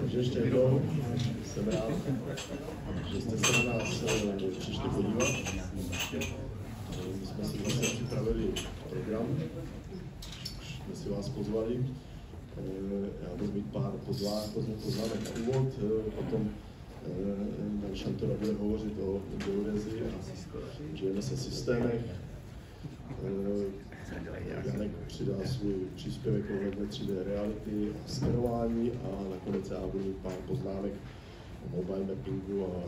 Takže ještě jednou jsem rád, že jste se na nás přišli podívat. My jsme si vlastně připravili program, jsme si vás pozvali. Já budu mít pár poznámek na úvod, potom Dan Šantora bude hovořit o geodézii a GNSS systémech. Janek přidá svůj příspěvek ohledně 3D reality a skenování a nakonec já budu mít pár poznámek o mobile mappingu a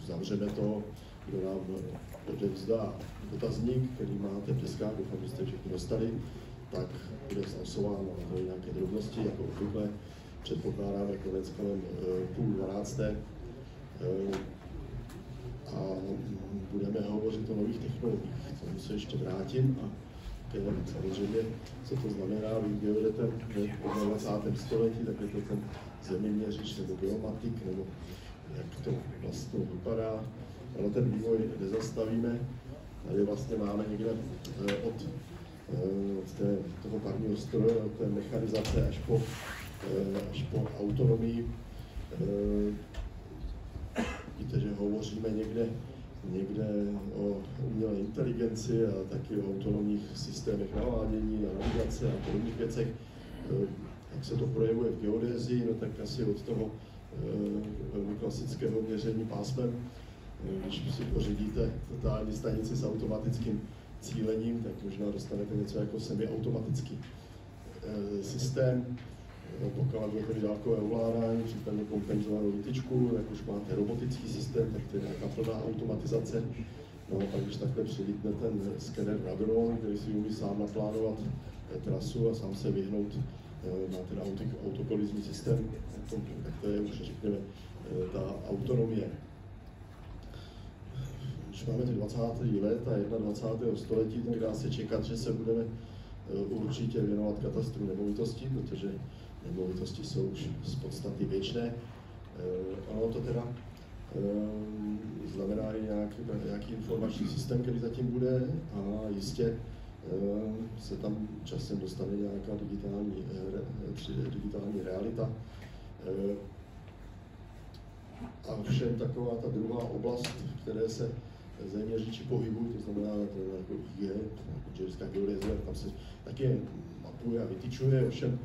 zavřeme to, kdo nám odevzdá dotazník, který máte v deskách, doufám, že jste všichni dostali, tak bude zhlasován na to nějaké drobnosti, jako obvykle. Předpokládáme konec kolem 11:30. A budeme hovořit o nových technologiích. K tomu se ještě vrátím a samozřejmě, co to znamená, vy geodete v 20. století, tak je to ten zeměměřič nebo geomatik, nebo jak to vlastně vypadá. Ale ten vývoj nezastavíme. Tady vlastně máme někde od toho parního stroje, od té mechanizace až po autonomii. Víte, že hovoříme někde o umělé inteligenci a taky o autonomních systémech navádění a navigace a podobných věcech. Jak se to projevuje v geodézii, no tak asi od toho velmi klasického měření pásmem. Když si pořídíte totální stanici s automatickým cílením, tak možná dostanete něco jako semiautomatický systém. Pokud budete mít dálkové ovládání, případně kompenzovanou výtyčku, jak už máte robotický systém, tak to je nějaká plná automatizace. No, pak když takhle přilítne ten skener na dron, který si umí sám naplánovat trasu a sám se vyhnout na ten autokolizní systém, tak to je už, řekněme, ta autonomie. Když máme ty 20. let a 21. století, tak dá se čekat, že se budeme určitě věnovat katastru nemovitostí, protože nemovitosti jsou už z podstaty věčné. Ono to teda znamená i nějaký informační systém, který zatím bude a jistě se tam časem dostane nějaká digitální realita. A všem taková ta druhá oblast, v které se zeměřiči pohybují, to znamená jako IG, inženýrská geodézie, tam se taky mapuje a vytyčuje, ovšem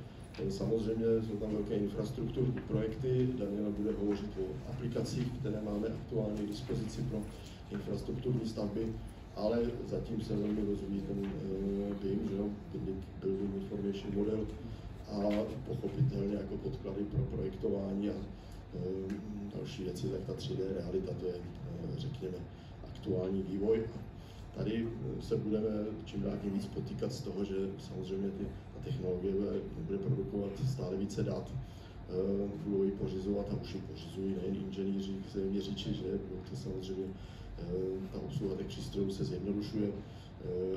samozřejmě jsou tam velké infrastrukturní projekty. Daniela bude hovořit o aplikacích, které máme aktuálně k dispozici pro infrastrukturní stavby, ale zatím se velmi rozvíjí ten BIM, Building Information Model, a pochopitelně jako podklady pro projektování a další věci, tak ta 3D realita, to je, řekněme, aktuální vývoj. Tady se budeme čím dál tím víc potýkat z toho, že samozřejmě ta technologie bude produkovat stále více dat, budou ji pořizovat a už ji pořizují nejen inženýři, zeměřiči, že to samozřejmě ta obsluha těch přístrojů se zjednodušuje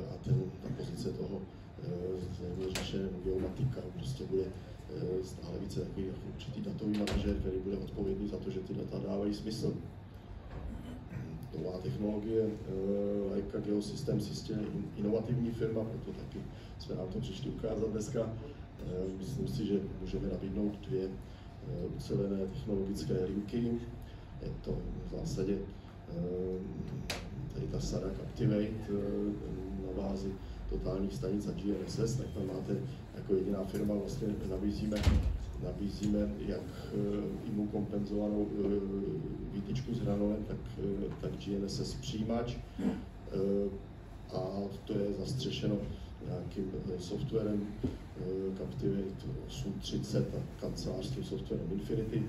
a ta pozice toho zeměřiče nebo geomatika prostě bude stále více takový určitý datový manažer, který bude odpovědný za to, že ty data dávají smysl. Nová technologie, Leica Geosystems, jistě inovativní firma, proto taky jsme nám to přišli ukázat dneska. Myslím si, že můžeme nabídnout dvě ucelené technologické linky. Je to v zásadě tady ta sada Captivate na bázi totálních stanic a GNSS, tak tam máte jako jediná firma, vlastně nabízíme jak IMU kompenzovanou výtyčku s granulem, tak GNSS přijímač, a to je zastřešeno nějakým softwarem Captivate 830 a kancelářským softwarem Infinity.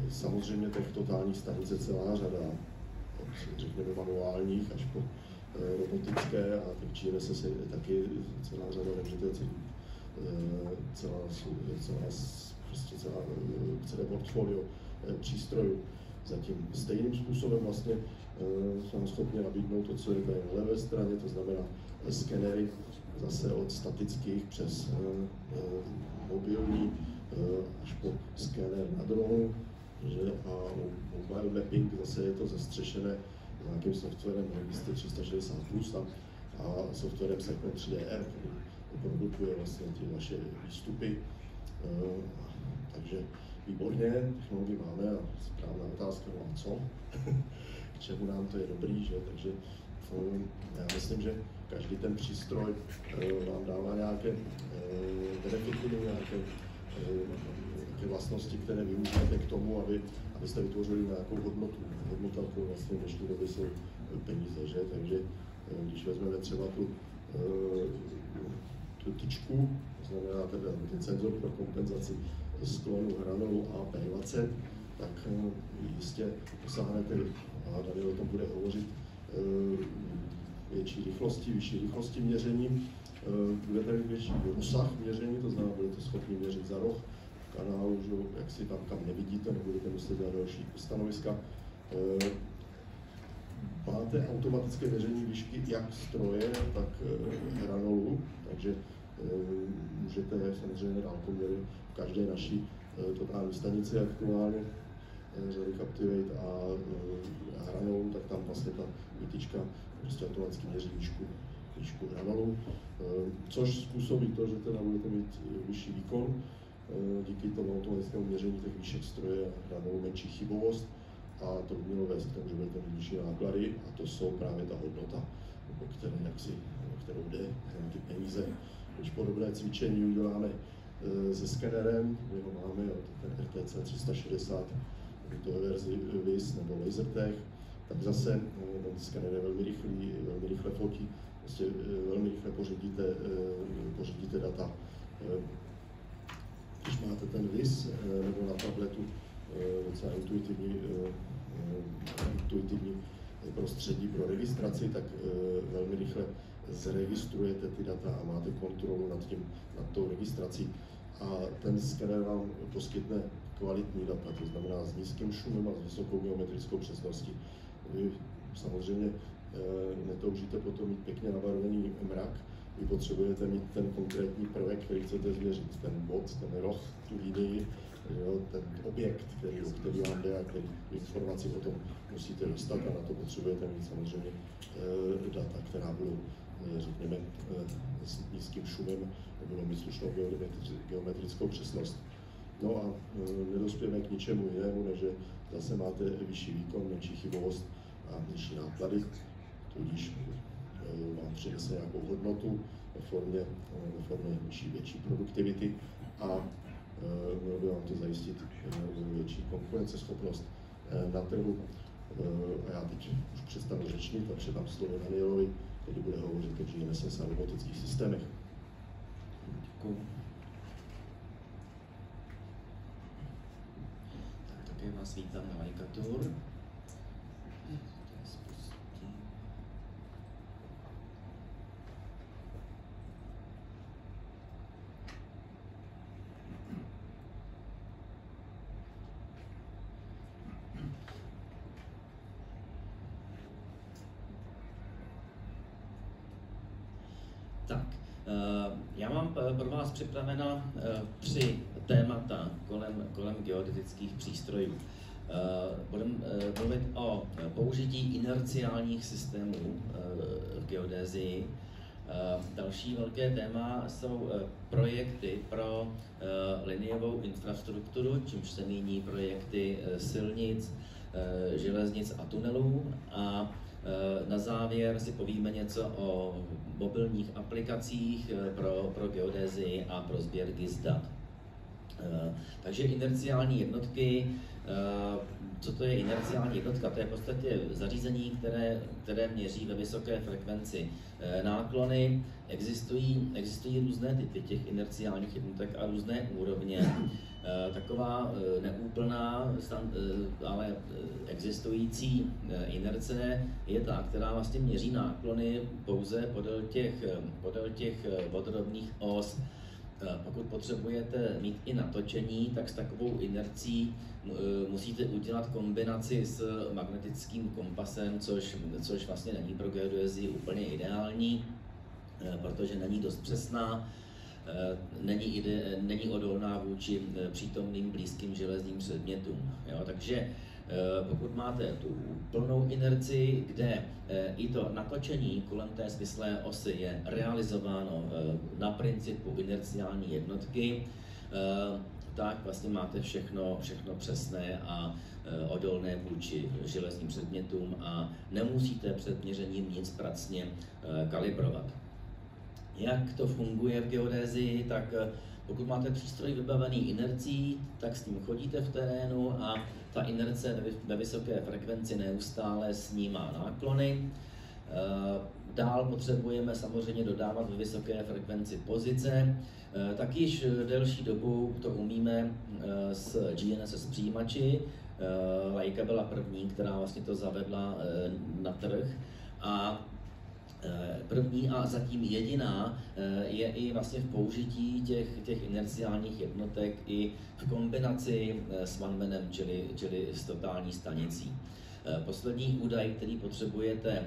Samozřejmě těch totálních stanic je celá řada, od, řekněme, manuálních až po robotické, a těch GNSS je taky celá řada, takže to je celé portfolio přístrojů. Zatím stejným způsobem vlastně jsme schopni nabídnout to, co je tady na levé straně, to znamená skenery zase od statických přes mobilní až po skener na dronu, a mobile mapping zase je to zastřešené nějakým softwarem Register 360+, a softwarem Segment 3DR, který produkuje vlastně ty vaše výstupy. Takže výborně, technologii máme a správná otázka, no a co? K čemu nám to je dobrý, že? Takže já myslím, že každý ten přístroj vám dává nějaké benefity, nějaké vlastnosti, které využijete k tomu, abyste vytvořili nějakou hodnotu. Hodnota to vlastně v dnešní době jsou peníze, že? Takže když vezmeme třeba tu tyčku, to znamená ten senzor pro kompenzaci sklonu hranolu AP20, tak jistě dosáhnete, a Daniel o tom bude hovořit, větší rychlosti, vyšší rychlosti měření, budete mít větší rozsah měření, to znamená, budete schopni měřit za roh v kanálu, že jak si tam kam nevidíte, nebudete muset dělat další stanoviska. Máte automatické měření výšky jak stroje, tak hranolu, takže můžete samozřejmě dálkoměry v každé naší totální stanici aktuálně řady Captivate a hranolu, tak tam vlastně ta výtyčka prostě automaticky měří výšku hranolu, což způsobí to, že teda budete mít vyšší výkon díky tomu automatickému měření těch výšek stroje a hranolu, menší chybovost, a to by mělo vést k tomu, že budete mít vyšší náklady, a to jsou právě ta hodnota, kterou jde ty peníze. Když podobné cvičení uděláme se skenerem, my ho máme od RTC 360, to je verzi VIS nebo LaserTech, tak zase ten skener je velmi rychlý, velmi rychle fotí, prostě velmi rychle pořídíte data. Když máte ten VIS nebo na tabletu docela intuitivní prostředí pro registraci, tak velmi rychle zregistrujete ty data a máte kontrolu nad tou registrací. A ten skener vám poskytne kvalitní data, to znamená s nízkým šumem a s vysokou geometrickou přesností. Vy samozřejmě netoužíte potom mít pěkně nabarvený mrak, vy potřebujete mít ten konkrétní prvek, který chcete změřit, ten bod, ten roh, tu linii, ten objekt, který vám jde a který informaci o tom musíte dostat, a na to potřebujete mít samozřejmě data, která budou, řekněme, s nízkým šumem, budou mít slušnou geometrickou přesnost. No a nedospějeme k ničemu jinému, než že zase máte vyšší výkon, menší chybovost a nižší náklady, tudíž vám přinese nějakou hodnotu ve formě větší produktivity, a mělo by vám to zajistit větší konkurenceschopnost na trhu. A já teď už přestanu řečnit a předám slovo Danielovi, který bude hovořit o GNSS a robotických systémech. Děkuji. Tak také vás vítám na Lajkatur. Tak, já mám pro vás připravena 3 témata kolem geodetických přístrojů. Budeme mluvit o použití inerciálních systémů v geodézii. Další velké téma jsou projekty pro liniovou infrastrukturu, čímž se míní projekty silnic, železnic a tunelů. A na závěr si povíme něco o mobilních aplikacích pro geodézii a pro sběr GIS dat. Takže inerciální jednotky. Co to je inerciální jednotka? To je v podstatě zařízení, které měří ve vysoké frekvenci náklony. Existují různé typy těch inerciálních jednotek a různé úrovně. Taková neúplná, ale existující inerce je ta, která vlastně měří náklony pouze podél těch vodorovných os. Pokud potřebujete mít i natočení, tak s takovou inercí musíte udělat kombinaci s magnetickým kompasem, což vlastně není pro geodézii úplně ideální, protože není dost přesná, není odolná vůči přítomným blízkým železním předmětům. Jo? Takže pokud máte tu plnou inerci, kde i to natočení kolem té svislé osy je realizováno na principu inerciální jednotky, tak vlastně máte všechno přesné a odolné vůči železním předmětům a nemusíte před měřením nic pracně kalibrovat. Jak to funguje v geodézii, tak pokud máte přístroj vybavený inercí, tak s ním chodíte v terénu a ta inerce ve vysoké frekvenci neustále snímá náklony. Dál potřebujeme samozřejmě dodávat ve vysoké frekvenci pozice. Tak již delší dobu to umíme s GNSS přijímači. Leica byla první, která vlastně to zavedla na trh. A první a zatím jediná je i vlastně v použití těch inerciálních jednotek i v kombinaci s OneManem, čili s totální stanicí. Poslední údaj, který potřebujete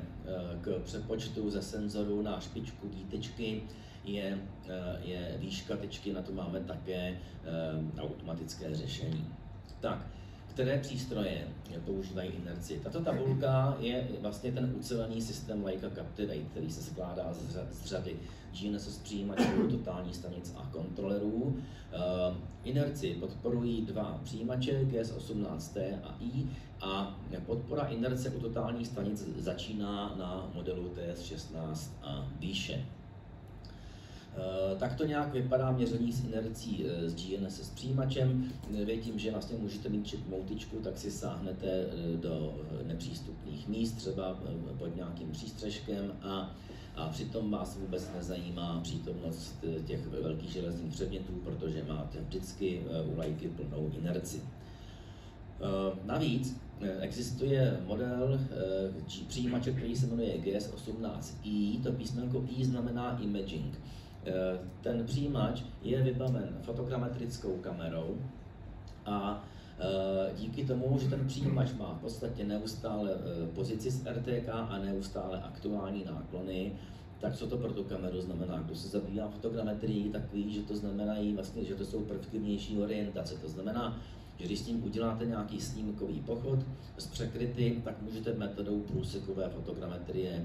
k přepočtu ze senzoru na špičku dítečky, je výška tečky, na to máme také automatické řešení. Tak, které přístroje používají inerci? Tato tabulka je vlastně ten ucelený systém Leica Captivate, který se skládá z řady GNSS přijímačů, totální stanic a kontrolerů. Inerci podporují dva přijímače, GS18T a I, a podpora inerce u totálních stanic začíná na modelu TS16 a výše. Tak to nějak vypadá měření s inercí s GNSS přijímačem. Vy tím, že vlastně můžete mít čip moutičku, tak si sáhnete do nepřístupných míst, třeba pod nějakým přístřeškem a přitom vás vůbec nezajímá přítomnost těch velkých železných předmětů, protože máte vždycky u Leiky plnou inerci. Navíc existuje model přijímače, který se jmenuje GS18i. To písmenko I znamená imaging. Ten přijímač je vybaven fotogrametrickou kamerou a díky tomu, že ten přijímač má v podstatě neustále pozici z RTK a neustále aktuální náklony, tak co to pro tu kameru znamená? Kdo se zabývá fotogrametrií, tak ví, že to znamená vlastně, že to jsou prvky vnější orientace. To znamená, že když s ním uděláte nějaký snímkový pochod z překryty, tak můžete metodou průsekové fotogrametrie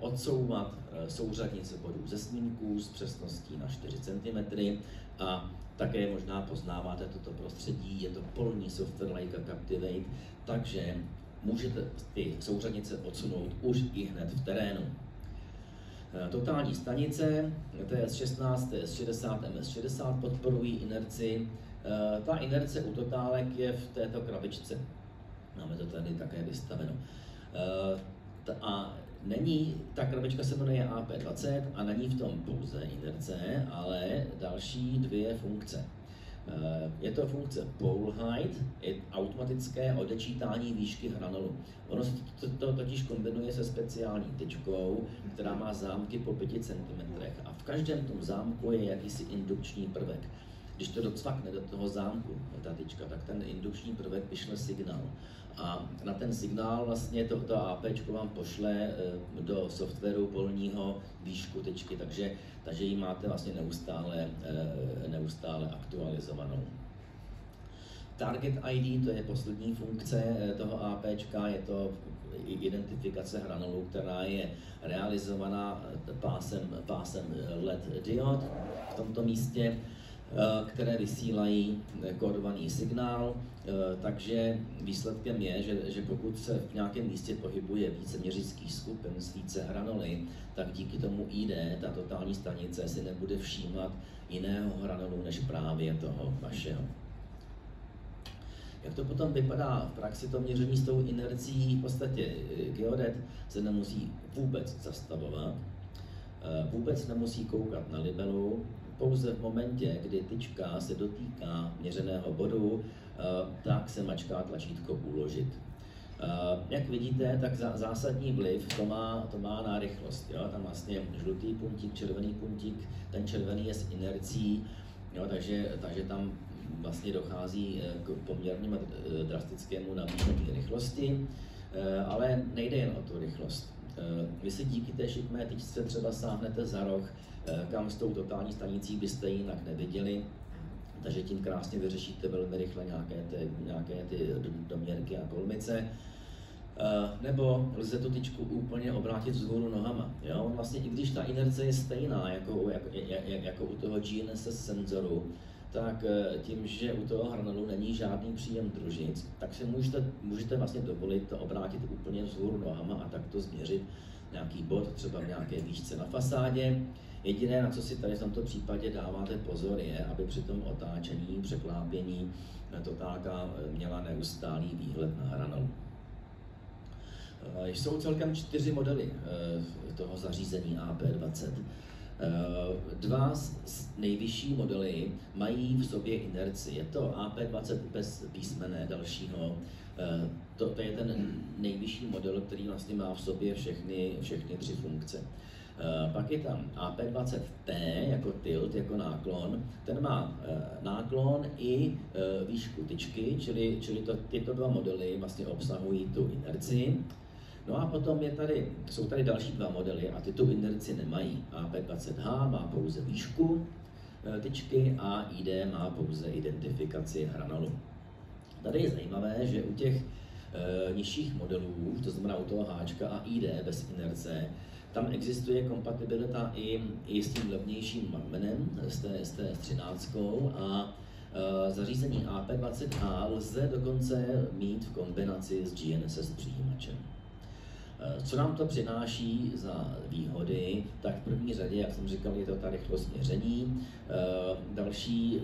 odsouvat souřadnice bodů ze snímků s přesností na 4 cm a také možná poznáváte toto prostředí, je to polní software Leica Captivate, takže můžete ty souřadnice odsunout už i hned v terénu. Totální stanice TS16, TS60, MS60 podporují inerci. Ta inerce u totálek je v této krabičce. Máme to tady také vystaveno. A ta krabička se jmenuje AP20 a není v tom pouze inerce, ale další dvě funkce. Je to funkce pole height, je automatické odečítání výšky hranolu. Ono se to totiž kombinuje se speciální tečkou, která má zámky po 5 cm. A v každém tom zámku je jakýsi indukční prvek. Když to docvakne do toho zámku, ta tyčka, tak ten indukční prvek vyšle signál. A na ten signál vlastně to APčko vám pošle do softwaru polního výšku tečky, takže ji máte vlastně neustále aktualizovanou. Target ID, to je poslední funkce toho APčka, je to identifikace hranolů, která je realizovaná pásem LED diod v tomto místě, které vysílají kódovaný signál, takže výsledkem je, že pokud se v nějakém místě pohybuje více měřických skupin s více hranoly, tak díky tomu ID, ta totální stanice, si nebude všímat jiného hranolu než právě toho vašeho. Jak to potom vypadá v praxi, to měření s tou inercí? V podstatě geodet se nemusí vůbec zastavovat, vůbec nemusí koukat na libelu, pouze v momentě, kdy tyčka se dotýká měřeného bodu, tak se mačká tlačítko uložit. Jak vidíte, tak zásadní vliv to má na rychlost. Jo? Tam vlastně žlutý puntík, červený puntík, ten červený je s inercí, jo? Takže tam vlastně dochází k poměrně drastickému navýšení rychlosti, ale nejde jen o tu rychlost. Vy si díky té šikmé tyčce třeba sáhnete za roh, kam s tou totální stanicí byste jinak neviděli, takže tím krásně vyřešíte velmi rychle nějaké ty doměrky a kolmice. Nebo lze tu tyčku úplně obrátit vzhůru nohama. Jo? Vlastně i když ta inerce je stejná jako u toho GNSS senzoru, tak tím, že u toho hranolu není žádný příjem družic, tak si můžete vlastně dovolit to obrátit úplně vzhůru nohama a takto změřit nějaký bod, třeba v nějaké výšce na fasádě. Jediné, na co si tady v tomto případě dáváte pozor, je, aby při tom otáčení, překlápění totálka měla neustálý výhled na hranolu. Jsou celkem 4 modely toho zařízení AP20. Dva nejvyšší modely mají v sobě inerci. Je to AP20 bez písmene dalšího. To je ten nejvyšší model, který vlastně má v sobě všechny 3 funkce. Pak je tam AP20T jako tilt, jako náklon. Ten má náklon i výšku tyčky, čili tyto 2 modely vlastně obsahují tu inerci. No a potom jsou tady další 2 modely a ty tu inerci nemají. AP20H má pouze výšku tyčky a ID má pouze identifikaci hranolu. Tady je zajímavé, že u těch nižších modelů, to znamená u toho H a ID bez inerce, tam existuje kompatibilita i s tím levnějším magmenem, s té 13 a zařízení AP20H lze dokonce mít v kombinaci s GNSS přijímačem. Co nám to přináší za výhody? Tak v první řadě, jak jsem říkal, je to ta rychlost měření. Další,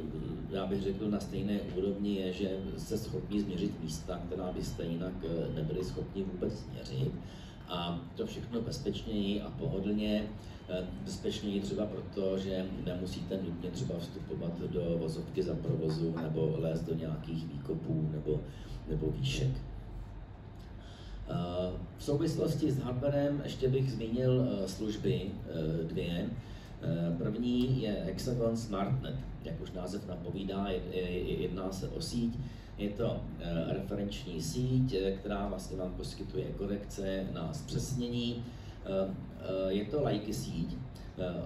já bych řekl, na stejné úrovni je, že jste schopni změřit místa, která byste jinak nebyli schopni vůbec změřit. A to všechno bezpečněji a pohodlně. Bezpečněji třeba proto, že nemusíte nutně třeba vstupovat do vozovky za provozu nebo lézt do nějakých výkopů nebo výšek. V souvislosti s hardwarem ještě bych zmínil služby 2. První je Hexagon SmartNet, jak už název napovídá, jedná se o síť. Je to referenční síť, která vlastně vám poskytuje korekce na zpřesnění. Je to Leica síť.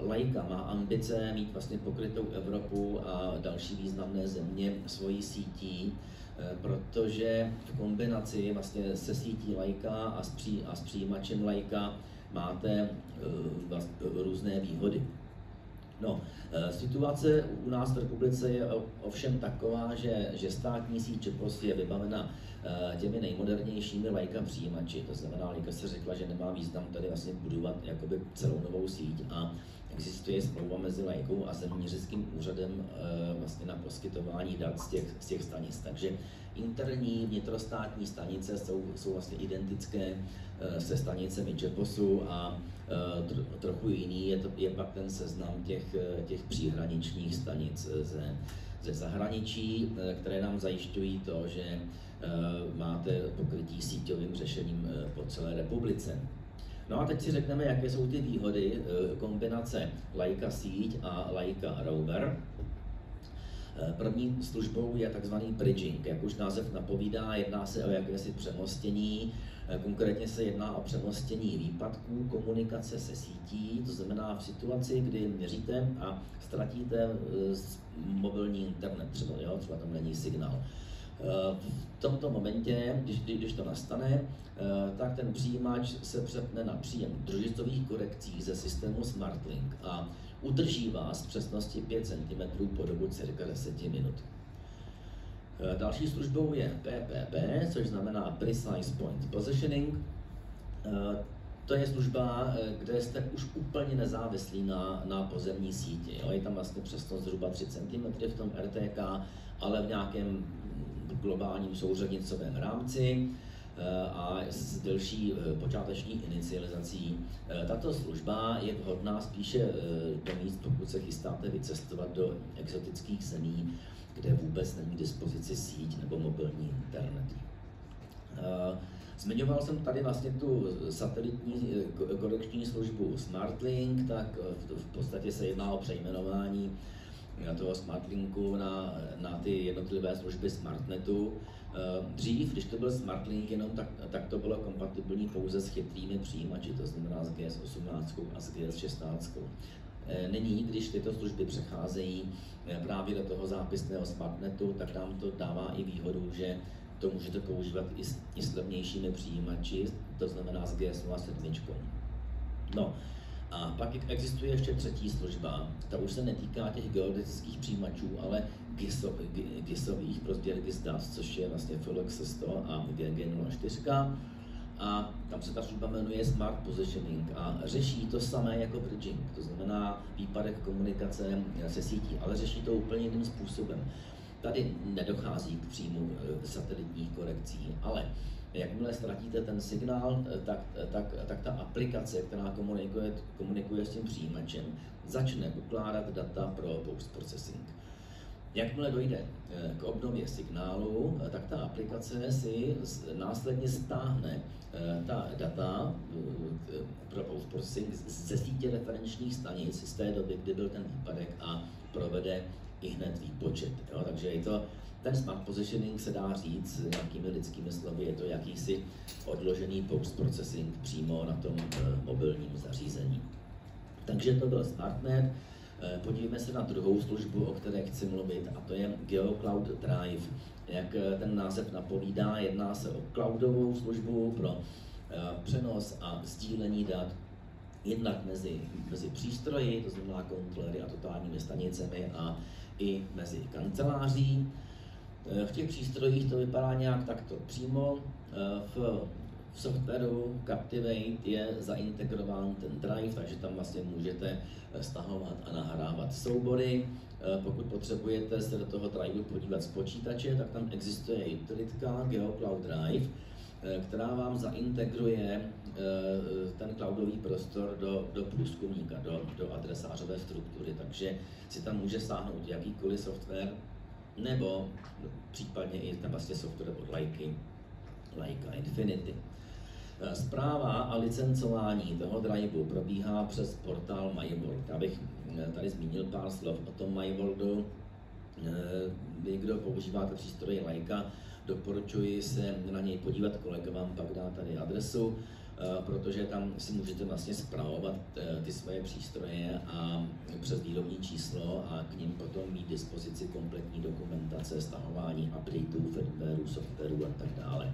Leica má ambice mít vlastně pokrytou Evropu a další významné země svojí sítí, protože v kombinaci vlastně se sítí Leica a s přijímačem Leica máte různé výhody. No, situace u nás v republice je ovšem taková, že státní síť ČEPOS je vybavena těmi nejmodernějšími Leica přijímači. To znamená, Leica se řekla, že nemá význam tady vlastně budovat jakoby celou novou síť a existuje smlouva mezi Leicou a zeměměřickým úřadem vlastně na poskytování dat z těch stanic. Takže interní vnitrostátní stanice jsou vlastně identické se stanicemi ČEPOSu a trochu jiný je pak ten seznam těch příhraničních stanic ze zahraničí, které nám zajišťují to, že máte pokrytí síťovým řešením po celé republice. No a teď si řekneme, jaké jsou ty výhody kombinace Leica síť a Leica rover. První službou je takzvaný bridging, jak už název napovídá, jedná se o jakési přemostění, konkrétně se jedná o přemostění výpadků komunikace se sítí, to znamená v situaci, kdy měříte a ztratíte mobilní internet, třeba tam není signál. V tomto momentě, když to nastane, tak ten přijímač se přepne na příjem družicových korekcí ze systému SmartLink a udrží vás v přesnosti 5 cm po dobu cirka 10 minut. Další službou je PPP, což znamená Precise Point Positioning. To je služba, kde jste už úplně nezávislí na pozemní síti. Je tam vlastně přesnost zhruba 3 cm v tom RTK, ale v nějakém globálním souřadnicovém rámci. a s delší počáteční inicializací. Tato služba je vhodná spíše do míst, pokud se chystáte vycestovat do exotických zemí, kde vůbec není k dispozici síť nebo mobilní internet. Zmiňoval jsem tady vlastně tu satelitní konekční službu SmartLink, tak v podstatě se jedná o přejmenování toho SmartLinku na ty jednotlivé služby SmartNetu. Dřív, když to byl SmartLink jenom, tak to bylo kompatibilní pouze s chytrými přijímači, to znamená s GS18 a s GS16. Nyní, když tyto služby přecházejí právě do toho zápisného SmartNetu, tak nám to dává i výhodu, že to můžete používat i s levnějšími přijímači, to znamená s GS07. No, a pak existuje ještě třetí služba, ta už se netýká těch geodetických přijímačů, ale GISových pro sběr GIS dat, což je vlastně Philox 100 a GG04. A tam se ta služba jmenuje Smart Positioning a řeší to samé jako bridging, to znamená výpadek komunikace se sítí, ale řeší to úplně jiným způsobem. Tady nedochází k příjmu satelitních korekcí, ale jakmile ztratíte ten signál, tak ta aplikace, která komunikuje s tím přijímačem, začne ukládat data pro post-processing. Jakmile dojde k obnově signálu, tak ta aplikace si následně stáhne ta data pro post-processing ze sítě referenčních stanic z té doby, kdy byl ten výpadek a provede i hned výpočet. Jo? Takže je to, ten smart positioning se dá říct nějakými lidskými slovy, je to jakýsi odložený post-processing přímo na tom mobilním zařízení. Takže to byl SmartNet. Podívejme se na druhou službu, o které chci mluvit, a to je GeoCloud Drive. Jak ten název napovídá, jedná se o cloudovou službu pro přenos a sdílení dat jednak mezi přístroji, to znamená kontrolery a totálními stanicemi, a i mezi kanceláří. V těch přístrojích to vypadá nějak takto. Přímo v softwaru Captivate je zaintegrován ten drive, takže tam vlastně můžete stahovat a nahrávat soubory. Pokud potřebujete se do toho driveu podívat z počítače, tak tam existuje utilitka GeoCloud Drive, která vám zaintegruje ten cloudový prostor do průzkumníka, do adresářové struktury, takže si tam může stáhnout jakýkoliv software, nebo případně i ten vlastně software od Leica Infinity. Správa a licencování toho driveu probíhá přes portál MyWorld. Abych tady zmínil pár slov o tom MyWorldu. Vy, kdo používáte přístroje Leica, doporučuji se na něj podívat, kolega vám pak dá tady adresu, protože tam si můžete vlastně spravovat ty svoje přístroje a přes výrobní číslo a k nim potom mít dispozici kompletní dokumentace, stahování updateů, firmwareu, softwaru a tak dále.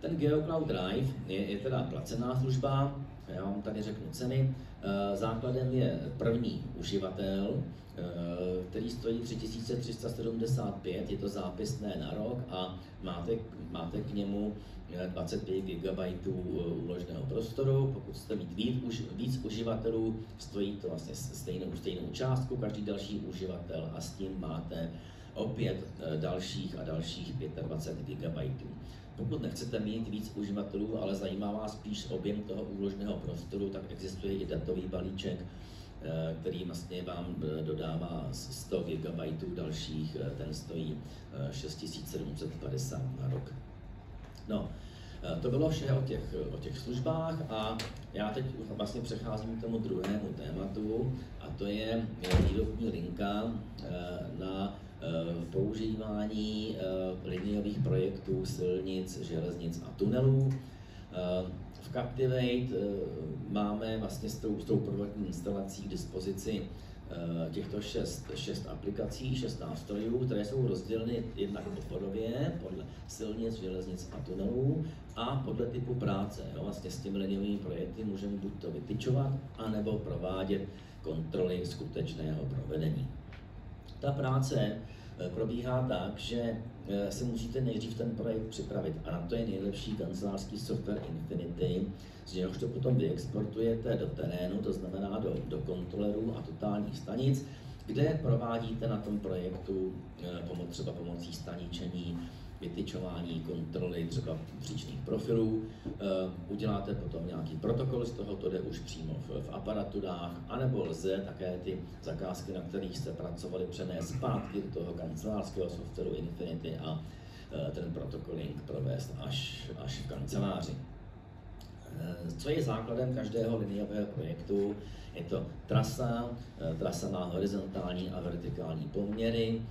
Ten GeoCloud Drive je teda placená služba, já vám tady řeknu ceny. Základem je první uživatel, který stojí 3375, je to zápisné na rok a máte k němu 25 GB úložného prostoru. Pokud chcete mít víc uživatelů, stojí to vlastně stejnou částku, každý další uživatel, a s tím máte opět dalších 25 GB. Pokud nechcete mít víc uživatelů, ale zajímá vás spíš objem toho úložného prostoru, tak existuje i datový balíček, který vlastně vám dodává 100 GB dalších, ten stojí 6750 na rok. No, to bylo vše o těch službách a já teď vlastně přecházím k tomu druhému tématu, a to je výrobní linka na používání liniových projektů silnic, železnic a tunelů. V Captivate máme vlastně s tou prvotní instalací k dispozici těchto 6 aplikací, 6 nástrojů, které jsou rozděleny jednak oborově podle silnic, železnic a tunelů a podle typu práce. Jo? Vlastně s těmi liniovými projekty můžeme buď to vytyčovat, anebo provádět kontroly skutečného provedení. Ta práce probíhá tak, že se musíte nejdřív ten projekt připravit, a na to je nejlepší kancelářský software Infinity, z něhož to potom vyexportujete do terénu, to znamená do kontrolerů a totálních stanic, kde provádíte na tom projektu třeba pomocí staničení, vytyčování, kontroly třeba příčných profilů, uděláte potom nějaký protokol, z toho to jde už přímo v aparaturách, anebo lze také ty zakázky, na kterých jste pracovali, přenést zpátky do toho kancelářského softwaru Infinity a ten protokoling provést až v kanceláři. Co je základem každého liniového projektu? Je to trasa, trasa má horizontální a vertikální poměry.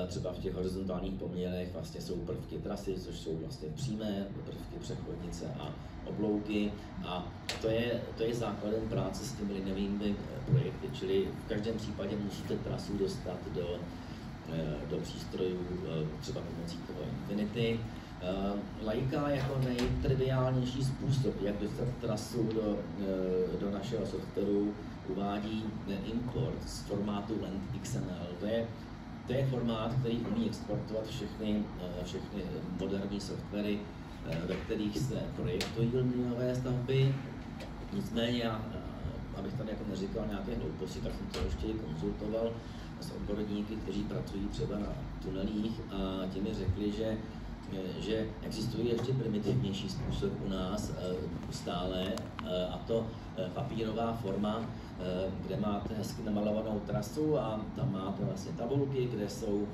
Třeba v těch horizontálních poměrech vlastně jsou prvky trasy, což jsou vlastně přímé prvky, přechodnice a oblouky. A to je základem práce s těmi liniovými projekty, čili v každém případě musíte trasu dostat do přístrojů třeba pomocí toho Infinity. Laika jako nejtriviálnější způsob, jak dostat trasu do našeho softwaru, uvádí import z formátu LentXML. To je formát, který umí exportovat všechny moderní softwary, ve kterých se projektují liniové stavby. Nicméně, abych tady jako neříkal nějaké hlouposti, tak jsem to ještě konzultoval s odborníky, kteří pracují třeba na tunelích, a ti mi řekli, že existuje ještě primitivnější způsob u nás stále, a to papírová forma, kde máte hezky namalovanou trasu a tam máte vlastně tabulky, kde jsou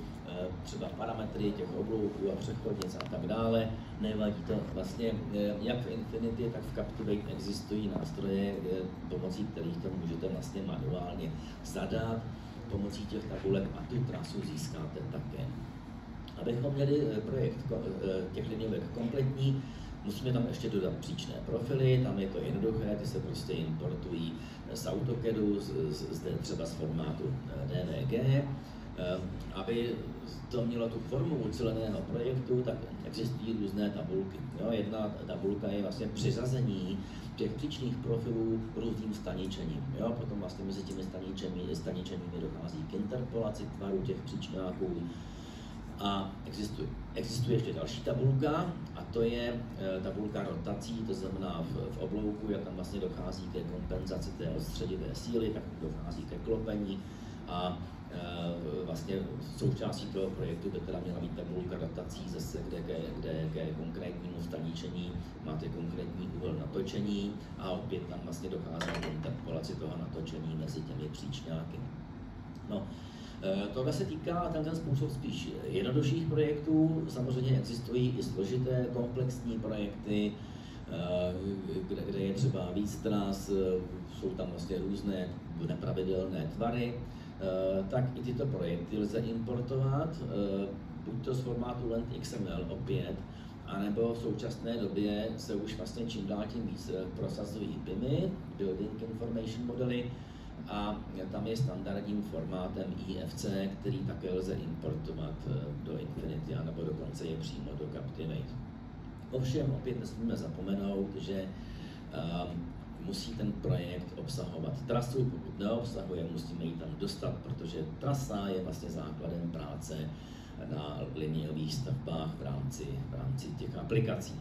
třeba parametry těch oblouků a přechodnic a tak dále. Nevadí to vlastně, jak v Infinity, tak v Captivate existují nástroje, pomocí kterých to můžete vlastně manuálně zadat pomocí těch tabulek a tu trasu získáte také. Abychom měli projekt těch liniovek kompletní, musíme tam ještě dodat příčné profily, tam je to jednoduché, ty se prostě importují z AutoCADu, třeba z formátu DVG. Aby to mělo tu formu uceleného projektu, tak existují různé tabulky. Jo, jedna tabulka je vlastně přiřazení těch příčných profilů různým staničením. Jo, potom vlastně mezi těmi staničeními dochází k interpolaci tvaru těch příčňáků. A existuje ještě další tabulka, a to je tabulka rotací, to znamená v oblouku, jak tam vlastně dochází ke kompenzaci té odstředivé síly, tak dochází ke klopení, a vlastně součástí toho projektu by teda měla být tabulka rotací zase, kde ke konkrétnímu staničení máte konkrétní úhel natočení, a opět tam vlastně dochází k interpolaci toho natočení mezi těmi příčňáky. No, tohle se týká ten způsob spíš jednodušších projektů. Samozřejmě existují i složité, komplexní projekty, kde je třeba víc tras, jsou tam vlastně různé nepravidelné tvary. Tak i tyto projekty lze importovat, buď to z formátu LentXML opět, anebo v současné době se už vlastně čím dál tím víc prosazují BIMy, Building Information Modely, a tam je standardním formátem IFC, který také lze importovat do Infinity, nebo dokonce je přímo do Captivate. Ovšem opět nesmíme zapomenout, že musí ten projekt obsahovat trasu, pokud neobsahuje, musíme ji tam dostat, protože trasa je vlastně základem práce na liniových stavbách v rámci těch aplikací.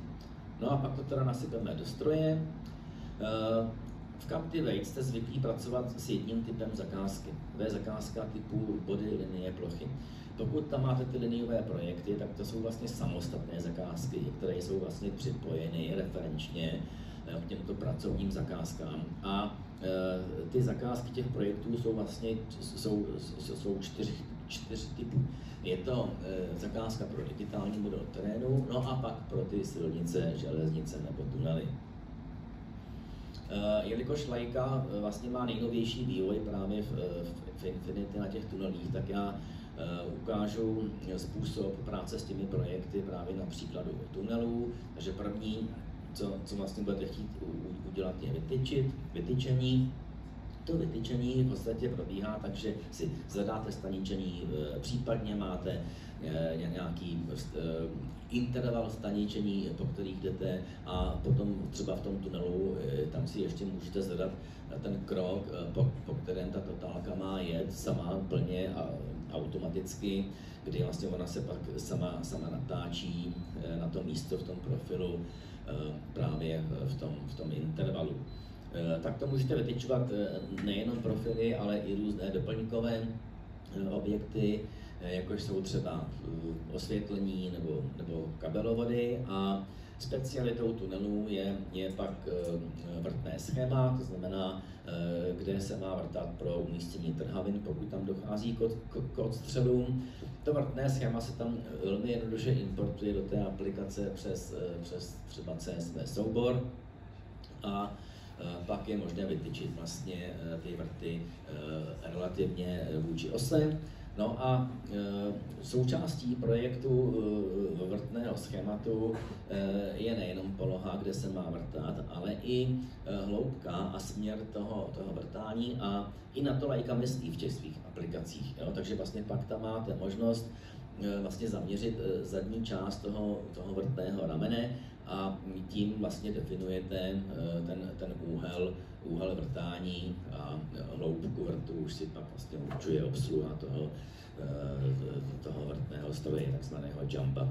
No a pak to teda nasypeme do stroje. V Captivate jste zvyklí pracovat s jedním typem zakázky. To je zakázka typu body, linie, plochy. Pokud tam máte ty liniové projekty, tak to jsou vlastně samostatné zakázky, které jsou vlastně připojeny referenčně k těmto pracovním zakázkám. A ty zakázky těch projektů jsou vlastně čtyři typů. Je to zakázka pro digitální model terénu, no a pak pro ty silnice, železnice nebo tunely. Jelikož Laika vlastně má nejnovější vývoj právě v Infinity na těch tunelích, tak já ukážu způsob práce s těmi projekty právě na příkladu tunelů. Takže první, co vlastně budete chtít udělat, je vytyčení. To vytyčení v podstatě probíhá tak, že si zadáte staničení, případně máte nějaký interval staničení, po kterých jdete, a potom třeba v tom tunelu tam si ještě můžete zadat ten krok, po kterém ta totálka má jet sama plně a automaticky, kdy vlastně ona se pak sama natáčí na to místo v tom profilu právě v tom intervalu. Tak to můžete vytyčovat nejenom profily, ale i různé doplňkové objekty, jakož jsou třeba osvětlení nebo kabelovody, a specialitou tunelů je pak vrtné schéma, to znamená, kde se má vrtat pro umístění trhavin, pokud tam dochází k odstřelům. To vrtné schéma se tam velmi jednoduše importuje do té aplikace přes třeba CSV soubor, a pak je možné vytyčit vlastně ty vrty relativně vůči ose. No a součástí projektu vrtného schématu je nejenom poloha, kde se má vrtat, ale i hloubka a směr toho vrtání, a i na to laika myslí v těch svých aplikacích. Jo? Takže vlastně pak tam máte možnost vlastně zaměřit zadní část toho vrtného ramene, a tím vlastně definujete ten úhel vrtání, a hloubku vrtu už si pak vlastně určuje obsluha toho vrtného stroje, takzvaného jumpa.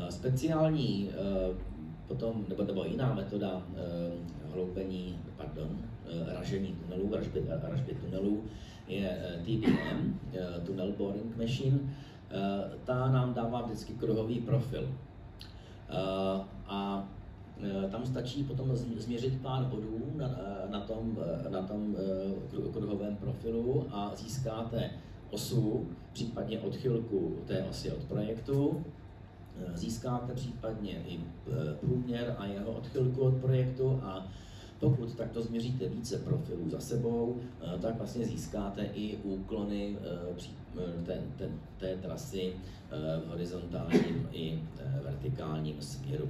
Speciální potom, nebo jiná metoda ražení tunelů, ražby tunelů, je TBM, Tunnel Boring Machine. Ta nám dává vždycky kruhový profil. A tam stačí potom změřit pár bodů na tom kruhovém profilu a získáte osu, případně odchylku té osy od projektu. Získáte případně i průměr a jeho odchylku od projektu, a pokud takto změříte více profilů za sebou, tak vlastně získáte i úklony té trasy v horizontálním i vertikálním směru.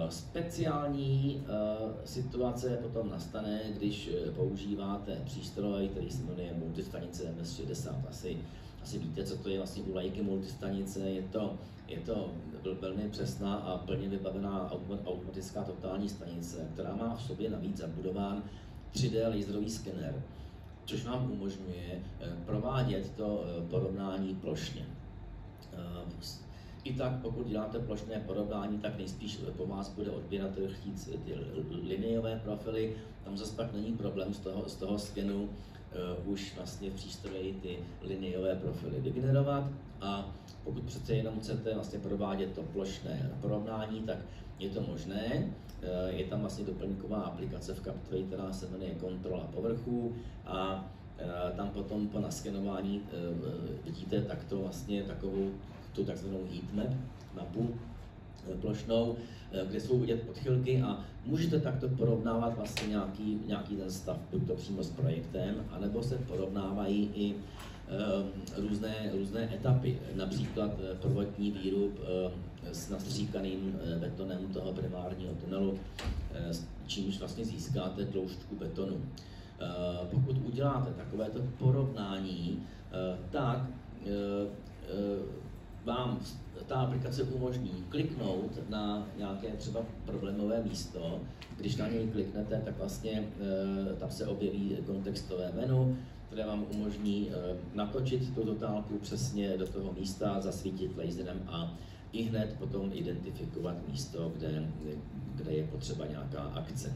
Speciální situace potom nastane, když používáte přístroj, který se jmenuje multistanice MS60. Asi víte, co to je vlastně u lajky multistanice. Je to velmi přesná a plně vybavená automatická totální stanice, která má v sobě navíc zabudován 3D laserový skener, což vám umožňuje provádět to porovnání plošně. I tak, pokud děláte plošné porovnání, tak nejspíš po vás bude odběratel chtít ty liniové profily. Tam zase pak není problém z toho skenu už vlastně v přístroji ty liniové profily vygenerovat, a pokud přece jenom chcete vlastně provádět to plošné porovnání, tak je to možné. Je tam vlastně doplňková aplikace v Captway, která se jmenuje Kontrola povrchu, a tam potom po naskenování vidíte takto vlastně takovou tu takzvanou heatmap, mapu plošnou, kde jsou vidět odchylky, a můžete takto porovnávat vlastně nějaký ten stav, buď to přímo s projektem, anebo se porovnávají i různé etapy, například prvotní výrub s nastříkaným betonem toho primárního tunelu, čímž vlastně získáte tloušťku betonu. Pokud uděláte takovéto porovnání, tak vám ta aplikace umožní kliknout na nějaké třeba problémové místo. Když na něj kliknete, tak vlastně tam se objeví kontextové menu, které vám umožní natočit tu totálku přesně do toho místa, zasvítit laserem a i hned potom identifikovat místo, kde je potřeba nějaká akce.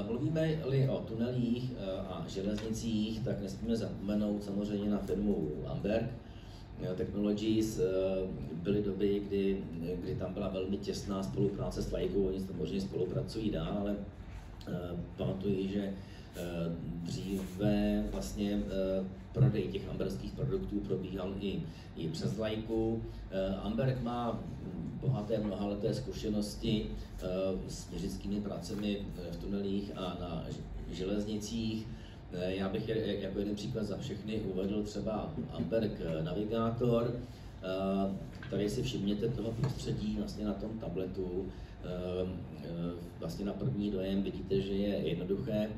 Mluvíme-li o tunelích a železnicích, tak nesmíme zapomenout samozřejmě na firmu Amberg Technologies. Byly doby, kdy tam byla velmi těsná spolupráce s Leikou, oni samozřejmě spolupracují dál, ale pamatuji, že dříve vlastně prodej těch amberských produktů probíhal i přes Leiku. Amberg má bohaté mnohaleté zkušenosti s měřickými pracemi v tunelích a na železnicích. Já bych jako jeden příklad za všechny uvedl třeba Amberg Navigátor. Tady si všimněte toho prostředí vlastně na tom tabletu. Vlastně na první dojem vidíte, že je jednoduché.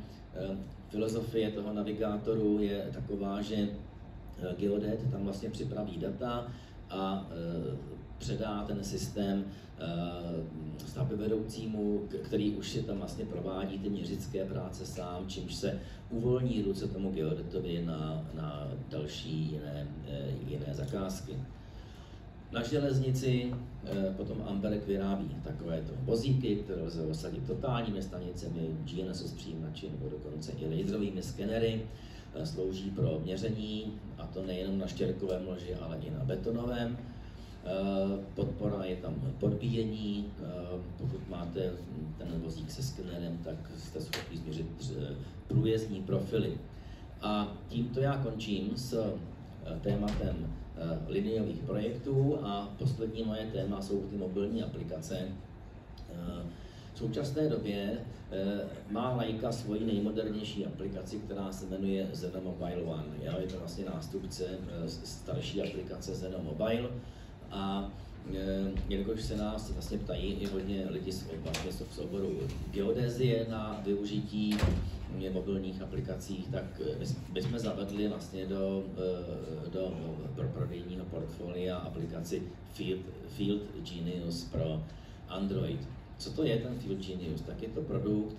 Filozofie toho navigátoru je taková, že geodet tam vlastně připraví data a předá ten systém stavbyvedoucímu, který už si tam vlastně provádí ty měřické práce sám, čímž se uvolní ruce tomu geodetovi na další jiné zakázky. Na železnici potom Amberg vyrábí takovéto vozíky, které lze osadit totálními stanicemi, GNSS přijímači nebo dokonce i laserovými skenery. Slouží pro měření, a to nejenom na štěrkovém loži, ale i na betonovém. Podpora je tam podbíjení, pokud máte ten vozík se skenerem, tak jste schopni změřit průjezdní profily. A tímto já končím s tématem liniových projektů a poslední moje téma jsou ty mobilní aplikace. V současné době má Leica svoji nejmodernější aplikaci, která se jmenuje Zeno Mobile One. Je to vlastně nástupce starší aplikace Zeno Mobile. A jelikož se nás vlastně ptají i hodně lidi z oboru geodézie na využití mobilních aplikací, tak my jsme zavedli vlastně do prodejního portfolia aplikaci Field Genius pro Android. Co to je ten Field Genius? Tak je to produkt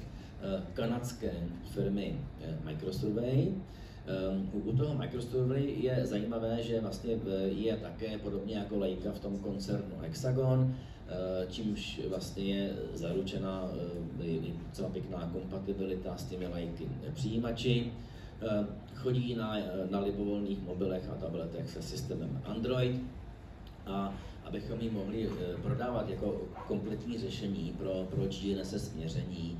kanadské firmy Microsurvey. U toho Microsurvey je zajímavé, že vlastně je také podobně jako Leica v tom koncernu Hexagon, čímž vlastně je zaručena celá pěkná kompatibilita s těmi Leicy přijímači. Chodí na libovolných mobilech a tabletech se systémem Android. A abychom ji mohli prodávat jako kompletní řešení pro GNSS měření,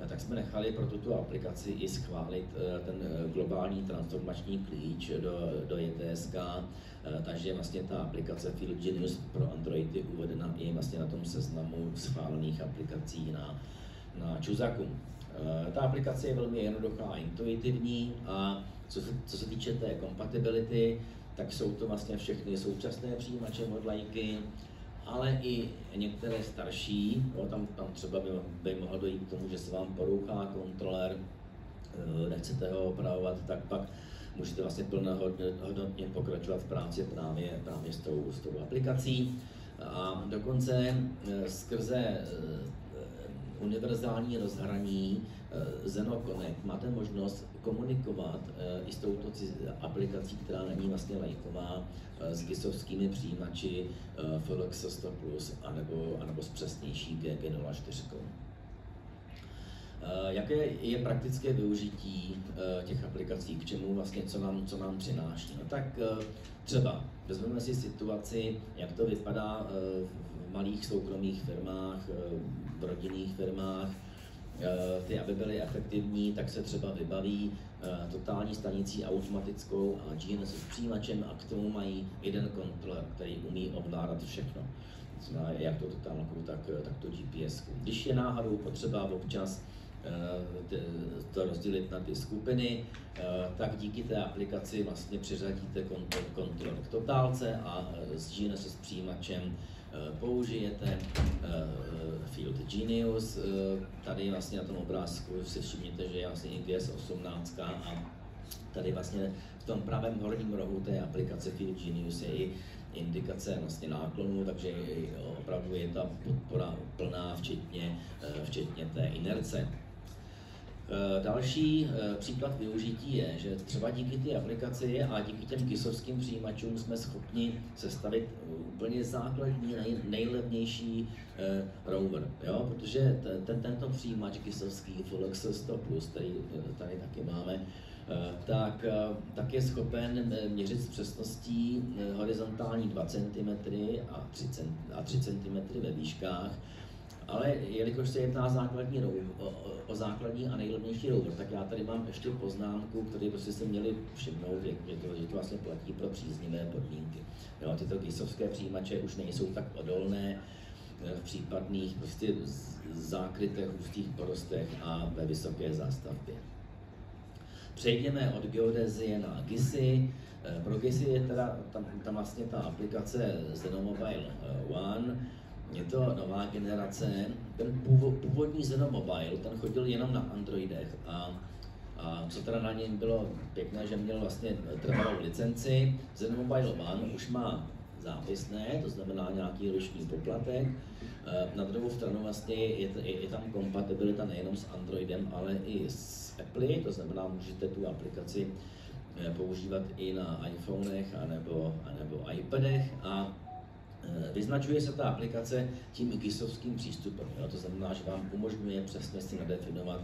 tak jsme nechali pro tuto aplikaci i schválit ten globální transformační klíč do JTSK, takže vlastně ta aplikace Field Genius pro Android je uvedena i vlastně na tom seznamu schválených aplikací na Čuzaku. Ta aplikace je velmi jednoduchá a intuitivní a co se týče té kompatibility, tak jsou to vlastně všechny současné přijímače od Leicy, ale i některé starší, tam třeba by mohlo dojít k tomu, že se vám porouchá kontroler, nechcete ho opravovat, tak pak můžete vlastně plnohodnotně pokračovat v práci právě s tou aplikací. A dokonce skrze univerzální rozhraní Zeno Connect máte možnost komunikovat i s touto aplikací, která není vlastně lajková, s GISovskými přijímači Felix 100 Plus anebo s přesnější G04. Jaké je praktické využití těch aplikací, k čemu vlastně, co nám přináší? No tak třeba vezmeme si situaci, jak to vypadá v malých soukromých firmách, v rodinných firmách. Ty, aby byly efektivní, tak se třeba vybaví totální stanicí automatickou a GNSS přijímačem a k tomu mají jeden kontroler, který umí ovládat všechno. Znamená jak to totálku, tak to GPS. Když je náhodou potřeba občas to rozdělit na ty skupiny, tak díky té aplikaci vlastně přiřadíte kontroler k totálce a s GNSS přijímačem použijete Field Genius. Tady vlastně na tom obrázku si všimněte, že je vlastně i GS18 a tady vlastně v tom pravém horním rohu té aplikace Field Genius je i indikace vlastně náklonu, takže opravdu je ta podpora plná, včetně té inerce. Další příklad využití je, že třeba díky té aplikaci a díky těm GISovským přijímačům jsme schopni sestavit úplně základní, nejlevnější rover, jo? Protože tento přijímač GISovský Felix 100 Plus, který tady taky máme, tak je schopen měřit s přesností horizontální 2 cm a 3 cm ve výškách. Ale jelikož se jedná o základní a nejlevnější rover, tak já tady mám ještě poznámku, kterou prostě se měli všimnout, že to vlastně platí pro příznivé podmínky. Jo, tyto GISovské přijímače už nejsou tak odolné v případných prostě zákrytech, hustých porostech a ve vysoké zástavbě. Přejdeme od geodézie na GISy. Pro GISy je teda tam vlastně ta aplikace Zeno Mobile One. Je to nová generace. Ten původní Zeno Mobile, ten chodil jenom na Androidech a co teda na něm bylo pěkné, že měl vlastně trvalou licenci. Zeno Mobile One už má zápisné, to znamená nějaký roční poplatek. Na druhou stranu vlastně je tam kompatibilita nejenom s Androidem, ale i s Apple, to znamená, můžete tu aplikaci používat i na iPhonech anebo iPadech a Vyznačuje se ta aplikace tím GISovským přístupem, jo? To znamená, že vám umožňuje přesně si nadefinovat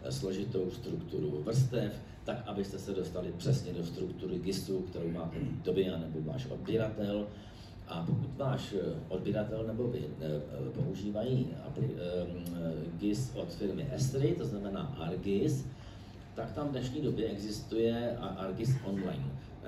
složitou strukturu vrstev, tak abyste se dostali přesně do struktury GISu, kterou máte vy nebo váš odběratel. A pokud váš odběratel nebo vy používají GIS od firmy Esri, to znamená ArcGIS, tak tam v dnešní době existuje ArcGIS Online.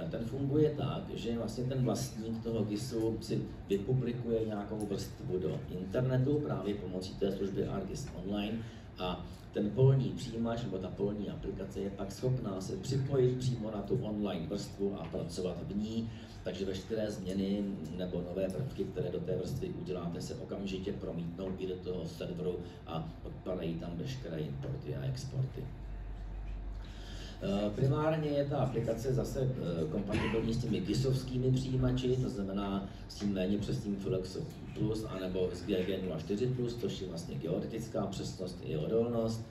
Ten funguje tak, že vlastně ten vlastník toho GISu si vypublikuje nějakou vrstvu do internetu právě pomocí té služby ArcGIS Online a ten polní přijímač nebo ta polní aplikace je pak schopná se připojit přímo na tu online vrstvu a pracovat v ní, takže veškeré změny nebo nové prvky, které do té vrstvy uděláte, se okamžitě promítnou i do toho serveru a odpadají tam veškeré importy a exporty. Primárně je ta aplikace zase kompatibilní s těmi GISovskými přijímači, to znamená s tím méně přesným Flexo Plus anebo s GG04+, což je vlastně geodetická přesnost i odolnost,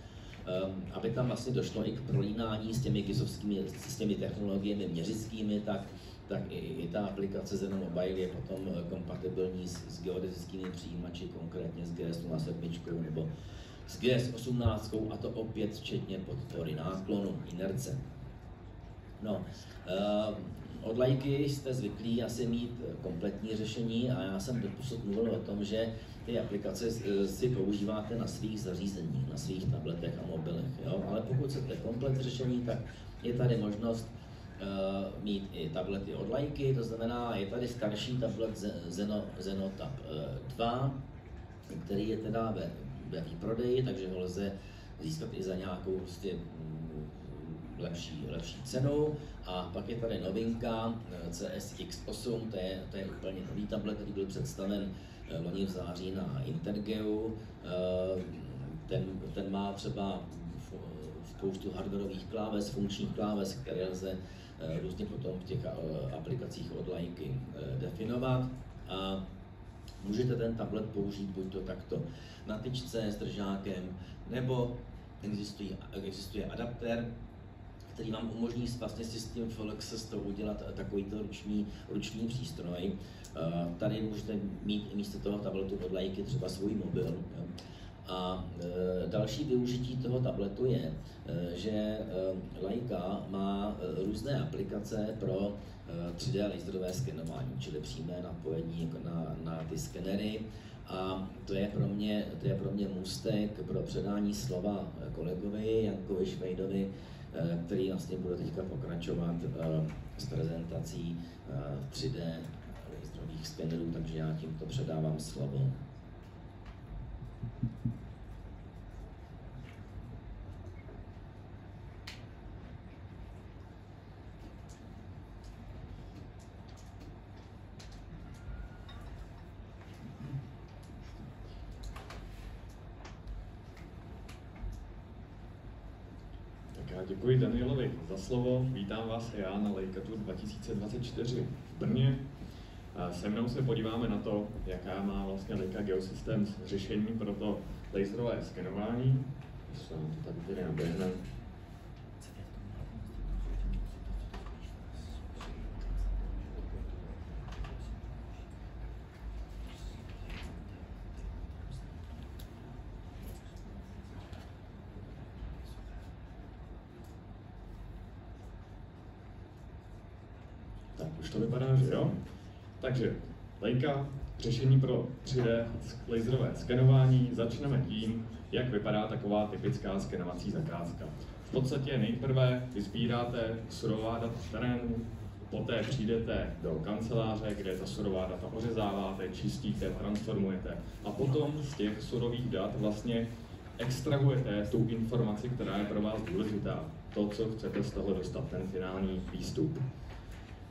aby tam vlastně došlo i k prolínání s těmi GISovskými, s těmi technologiemi měřickými, tak i ta aplikace Zeno Mobile je potom kompatibilní s geodetickými přijímači, konkrétně s GS07 nebo s GS18, a to opět včetně podpory náklonu, inerce. No, od Leiky jste zvyklí asi mít kompletní řešení a já jsem doposud mluvil o tom, že ty aplikace si používáte na svých zařízeních, na svých tabletech a mobilech. Jo? Ale pokud chcete komplet řešení, tak je tady možnost mít i tablety od Leiky, to znamená, je tady starší tablet ZenoTab 2, který je teda ve výprodeji, takže ho lze získat i za nějakou prostě lepší cenu. A pak je tady novinka CSX8, to je úplně nový tablet, který byl představen loni v září na Intergeu. Ten má třeba spoustu hardwarových kláves, funkčních kláves, které lze různě potom v těch aplikacích od Leiky definovat. A můžete ten tablet použít buď to takto na tyčce s držákem, nebo existuje adaptér, který vám umožní vlastně si s tím Flexo udělat takovýto ruční přístroj. Tady můžete mít i místo toho tabletu od Leiky třeba svůj mobil. A další využití toho tabletu je, že Leica má různé aplikace pro 3D laserové skenování, čili přímé napojení jako na ty skenery. A to je pro mě můstek pro předání slova kolegovi Jankovi Švejdovi, který vlastně bude teďka pokračovat s prezentací 3D laserových skenerů, takže já tímto předávám slovo. Děkuji Danielovi za slovo. Vítám vás já na Leica Tour 2024 v Brně. Se mnou se podíváme na to, jaká má vlastně Leica Geosystems řešení pro to laserové skenování. To tady tedy naběhne. Už to vypadá, že jo? Takže Leica, řešení pro 3D laserové skenování. Začneme tím, jak vypadá taková typická skenovací zakázka. V podstatě nejprve vyzbíráte surová data z terénu, poté přijdete do kanceláře, kde ta surová data ořezáváte, čistíte, transformujete a potom z těch surových dat vlastně extrahujete tu informaci, která je pro vás důležitá. To, co chcete z toho dostat, ten finální výstup.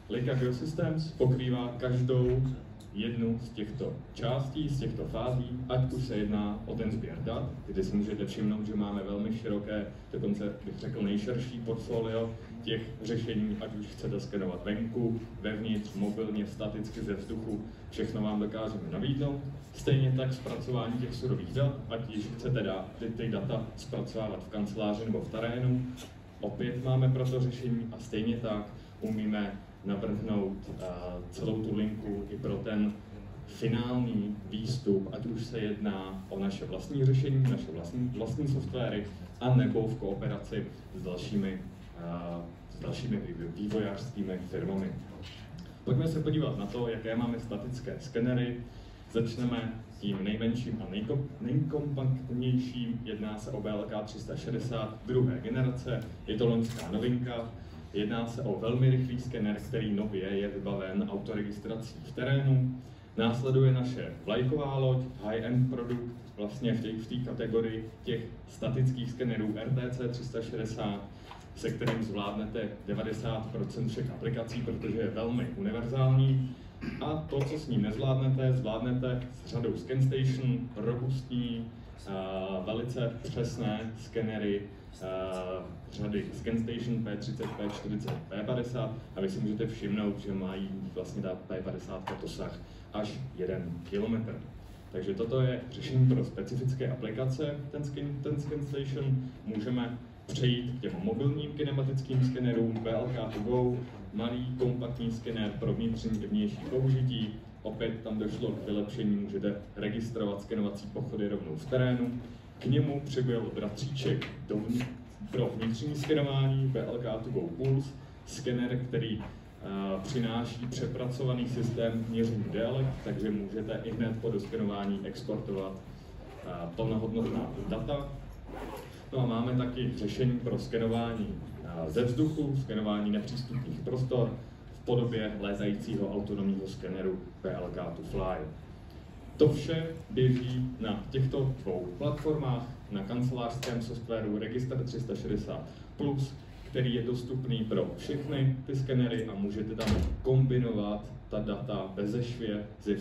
Leica Geosystems pokrývá každou jednu z těchto částí, z těchto fází, ať už se jedná o ten sběr dat, kde si můžete všimnout, že máme velmi široké, dokonce bych řekl nejširší portfolio těch řešení, ať už chcete skenovat venku, vevnitř, mobilně, staticky ze vzduchu, všechno vám dokážeme nabídnout. Stejně tak zpracování těch surových dat, ať již chcete ty data zpracovávat v kanceláři nebo v terénu, opět máme pro to řešení a stejně tak umíme navrhnout celou tu linku i pro ten finální výstup, ať už se jedná o naše vlastní řešení, naše vlastní softwary, a nebo v kooperaci s dalšími vývojářskými firmami. Pojďme se podívat na to, jaké máme statické skenery. Začneme tím nejmenším a nejkompaktnějším. Jedná se o BLK 360 druhé generace. Je to loňská novinka. Jedná se o velmi rychlý skener, který nově je vybaven autoregistrací v terénu. Následuje naše vlajková loď, high-end produkt, vlastně v té kategorii těch statických skenerů RTC 360, se kterým zvládnete 90% všech aplikací, protože je velmi univerzální. A to, co s ním nezvládnete, zvládnete s řadou ScanStation, robustní, velice přesné skenery řady ScanStation P30, P40, P50 a vy si můžete všimnout, že mají vlastně ta P50 dosah až 1 km. Takže toto je řešení pro specifické aplikace, ten ScanStation. Můžeme přejít k těm mobilním kinematickým skenerům BLK2Go, malý kompaktní skener pro vnitřní i vnější použití. Opět tam došlo k vylepšení, můžete registrovat skenovací pochody rovnou v terénu. K němu přibyl bratříček pro vnitřní skenování BLK2Go Pulse, skener, který přináší přepracovaný systém měření délek, takže můžete i hned po doskenování exportovat plnohodnotná data. No a máme taky řešení pro skenování ze vzduchu, skenování nepřístupných prostor v podobě létajícího autonomního skeneru BLK2Fly. To vše běží na těchto dvou platformách, na kancelářském softwaru Register 360 Plus, který je dostupný pro všechny ty skenery a můžete tam kombinovat ta data bezešvě ze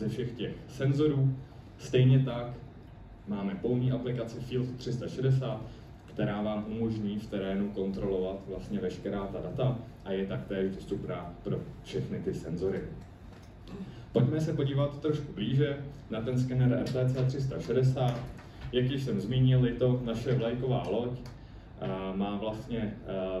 všech těch senzorů. Stejně tak máme polní aplikaci Field 360, která vám umožní v terénu kontrolovat vlastně veškerá ta data a je taktéž dostupná pro všechny ty senzory. Pojďme se podívat trošku blíže na ten skener RTC 360. Jak již jsem zmínil, je to naše vlajková loď. Má vlastně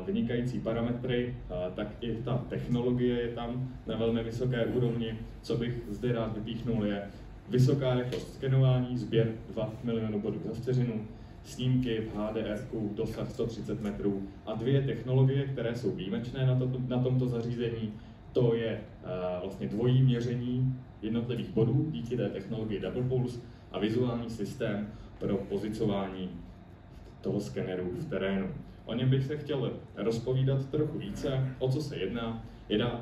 vynikající parametry, tak i ta technologie je tam na velmi vysoké úrovni. Co bych zde rád vypíchnul je vysoká rychlost skenování, sběr 2 milionů bodů za vteřinu, snímky v HDR, dosah 130 metrů a dvě technologie, které jsou výjimečné na tomto zařízení. To je vlastně dvojí měření jednotlivých bodů díky té technologii Double Pulse a vizuální systém pro pozicování toho skeneru v terénu. O něm bych se chtěl rozpovídat trochu více, o co se jedná.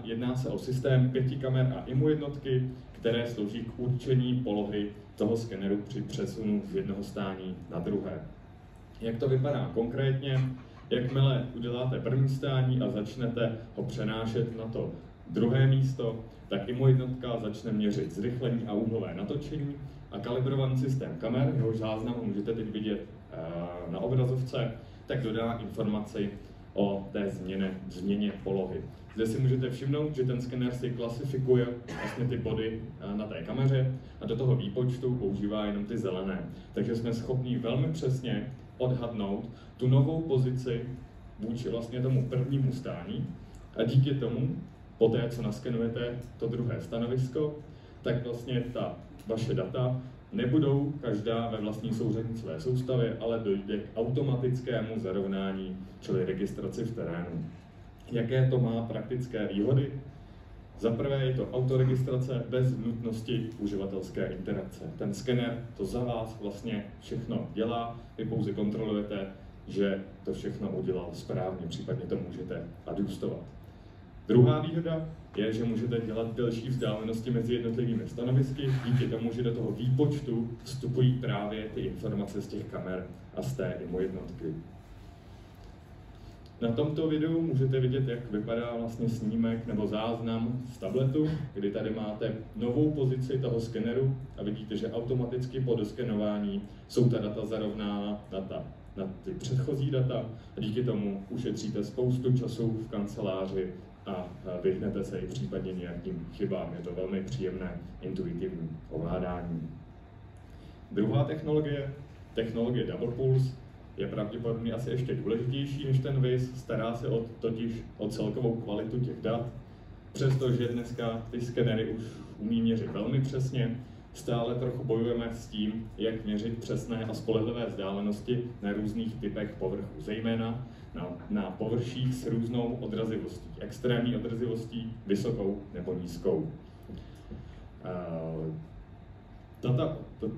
Jedná se o systém 5 kamer a IMU jednotky, které slouží k určení polohy toho skeneru při přesunu z jednoho stání na druhé. Jak to vypadá konkrétně? Jakmile uděláte první stání a začnete ho přenášet na to druhé místo, tak IMU jednotka začne měřit zrychlení a úhlové natočení a kalibrovaný systém kamer, jehož záznam můžete teď vidět na obrazovce, tak dodá informaci o té změně polohy. Zde si můžete všimnout, že ten skener si klasifikuje vlastně ty body na té kameře a do toho výpočtu používá jenom ty zelené. Takže jsme schopni velmi přesně odhadnout tu novou pozici vůči vlastně tomu prvnímu stání a díky tomu, poté co naskenujete to druhé stanovisko, tak vlastně ta vaše data nebudou každá ve vlastní souřadnicové soustavě, ale dojde k automatickému zarovnání, čili registraci v terénu. Jaké to má praktické výhody? Za prvé je to autoregistrace bez nutnosti uživatelské interakce. Ten skener to za vás vlastně všechno dělá, vy pouze kontrolujete, že to všechno udělal správně, případně to můžete adjustovat. Druhá výhoda je, že můžete dělat delší vzdálenosti mezi jednotlivými stanovisky, díky tomu, že do toho výpočtu vstupují právě ty informace z těch kamer a z té IMU jednotky. Na tomto videu můžete vidět, jak vypadá vlastně snímek nebo záznam z tabletu, kdy tady máte novou pozici toho skeneru a vidíte, že automaticky po doskenování jsou ta data zarovnána na ty předchozí data a díky tomu ušetříte spoustu času v kanceláři a vyhnete se i případně nějakým chybám. Je to velmi příjemné, intuitivní ovládání. Druhá technologie Double Pulse, je pravděpodobně asi ještě důležitější než ten VIS, stará se totiž o celkovou kvalitu těch dat. přestože dneska ty skenery už umí měřit velmi přesně, stále trochu bojujeme s tím, jak měřit přesné a spolehlivé vzdálenosti na různých typech povrchů, zejména na površích s různou odrazivostí, extrémní odrazivostí, vysokou nebo nízkou.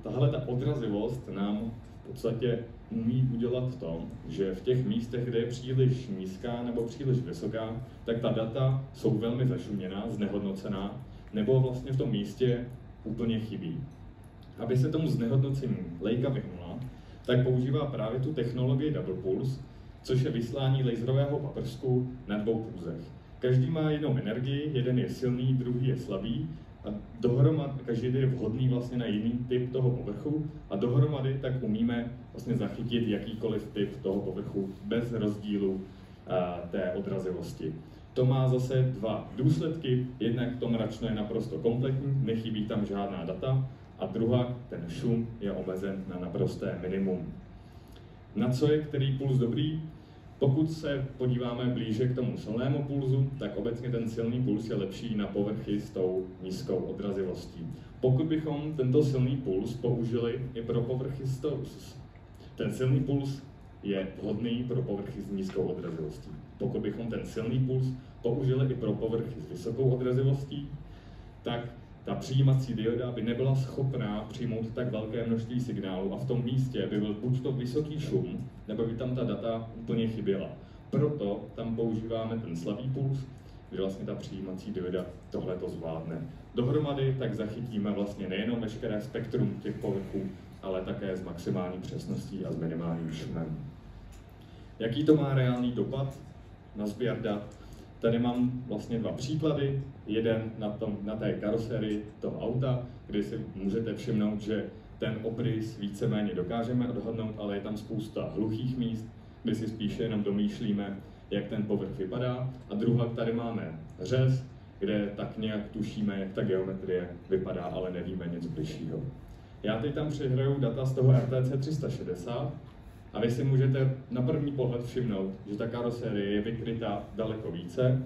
Tahle odrazivost nám v podstatě umí udělat to, že v těch místech, kde je příliš nízká nebo příliš vysoká, tak ta data jsou velmi zašuměná, znehodnocená, nebo vlastně v tom místě úplně chybí. Aby se tomu znehodnocení Leica vyhnula, tak používá právě tu technologii Double Pulse, což je vyslání laserového paprsku na 2 pulzech. Každý má jinou energii, jeden je silný, druhý je slabý, a dohromady, každý je vhodný vlastně na jiný typ toho povrchu a dohromady tak umíme vlastně zachytit jakýkoliv typ toho povrchu bez rozdílu té odrazivosti. To má zase 2 důsledky, jednak to mračno je naprosto kompletní, nechybí tam žádná data a druhá, ten šum je omezen na naprosté minimum. Na co je který puls dobrý? Pokud se podíváme blíže k tomu silnému pulzu, tak obecně ten silný puls je lepší na povrchy s tou nízkou odrazivostí. Pokud bychom tento silný puls použili i pro povrchy ten silný puls je vhodný pro povrchy s nízkou odrazivostí. Pokud bychom ten silný puls použili i pro povrchy s vysokou odrazivostí, tak ta přijímací dioda by nebyla schopná přijmout tak velké množství signálů a v tom místě by byl buď to vysoký šum, nebo by tam ta data úplně chyběla. Proto tam používáme ten slabý puls, kdy vlastně ta přijímací dioda tohle to zvládne. Dohromady tak zachytíme vlastně nejenom veškeré spektrum těch povrchů, ale také s maximální přesností a s minimálním šumem. Jaký to má reálný dopad na sběr dat? Tady mám vlastně 2 příklady. Jeden na té karosérii toho auta, kdy si můžete všimnout, že ten obrys víceméně dokážeme odhadnout, ale je tam spousta hluchých míst, kdy si spíše jenom domýšlíme, jak ten povrch vypadá. A druhá, tady máme řez, kde tak nějak tušíme, jak ta geometrie vypadá, ale nevíme nic bližšího. Já teď tam přihraju data z toho RTC 360 a vy si můžete na první pohled všimnout, že ta karosérie je vykrytá daleko více,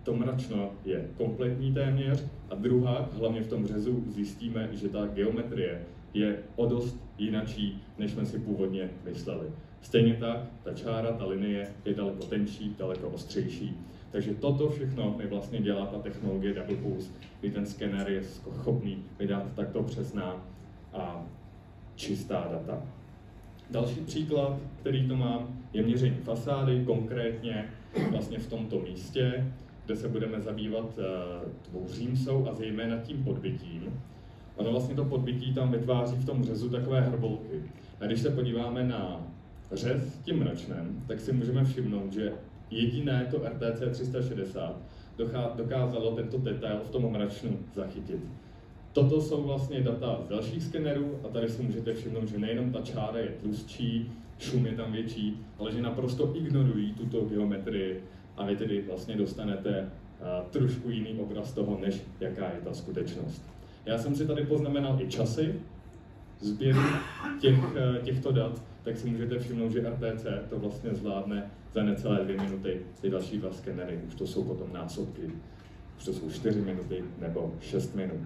to mračno je kompletní téměř a druhá, hlavně v tom řezu, zjistíme, že ta geometrie je o dost jinačí, než jsme si původně mysleli. Stejně tak, ta čára, ta linie je daleko tenčí, daleko ostřejší. Takže toto všechno mi vlastně dělá ta technologie Double Pulse, kdy ten skener je schopný vydat takto přesná a čistá data. Další příklad, který to mám, je měření fasády, konkrétně vlastně v tomto místě, kde se budeme zabývat dvouřímsou a zejména tím podbytím. Ono vlastně to podbytí tam vytváří v tom řezu takové hrbolky. A když se podíváme na řez s tím mračnem, tak si můžeme všimnout, že jediné to RTC 360 dokázalo tento detail v tom mračnu zachytit. Toto jsou vlastně data z dalších skenerů a tady si můžete všimnout, že nejenom ta čára je tlustší, šum je tam větší, ale že naprosto ignorují tuto geometrii a vy tedy vlastně dostanete trošku jiný obraz toho, než jaká je ta skutečnost. Já jsem si tady poznamenal i časy sběru těchto dat, tak si můžete všimnout, že RTC to vlastně zvládne za necelé 2 minuty, ty další 2 skenery, už to jsou potom násobky, už to jsou 4 minuty nebo 6 minut.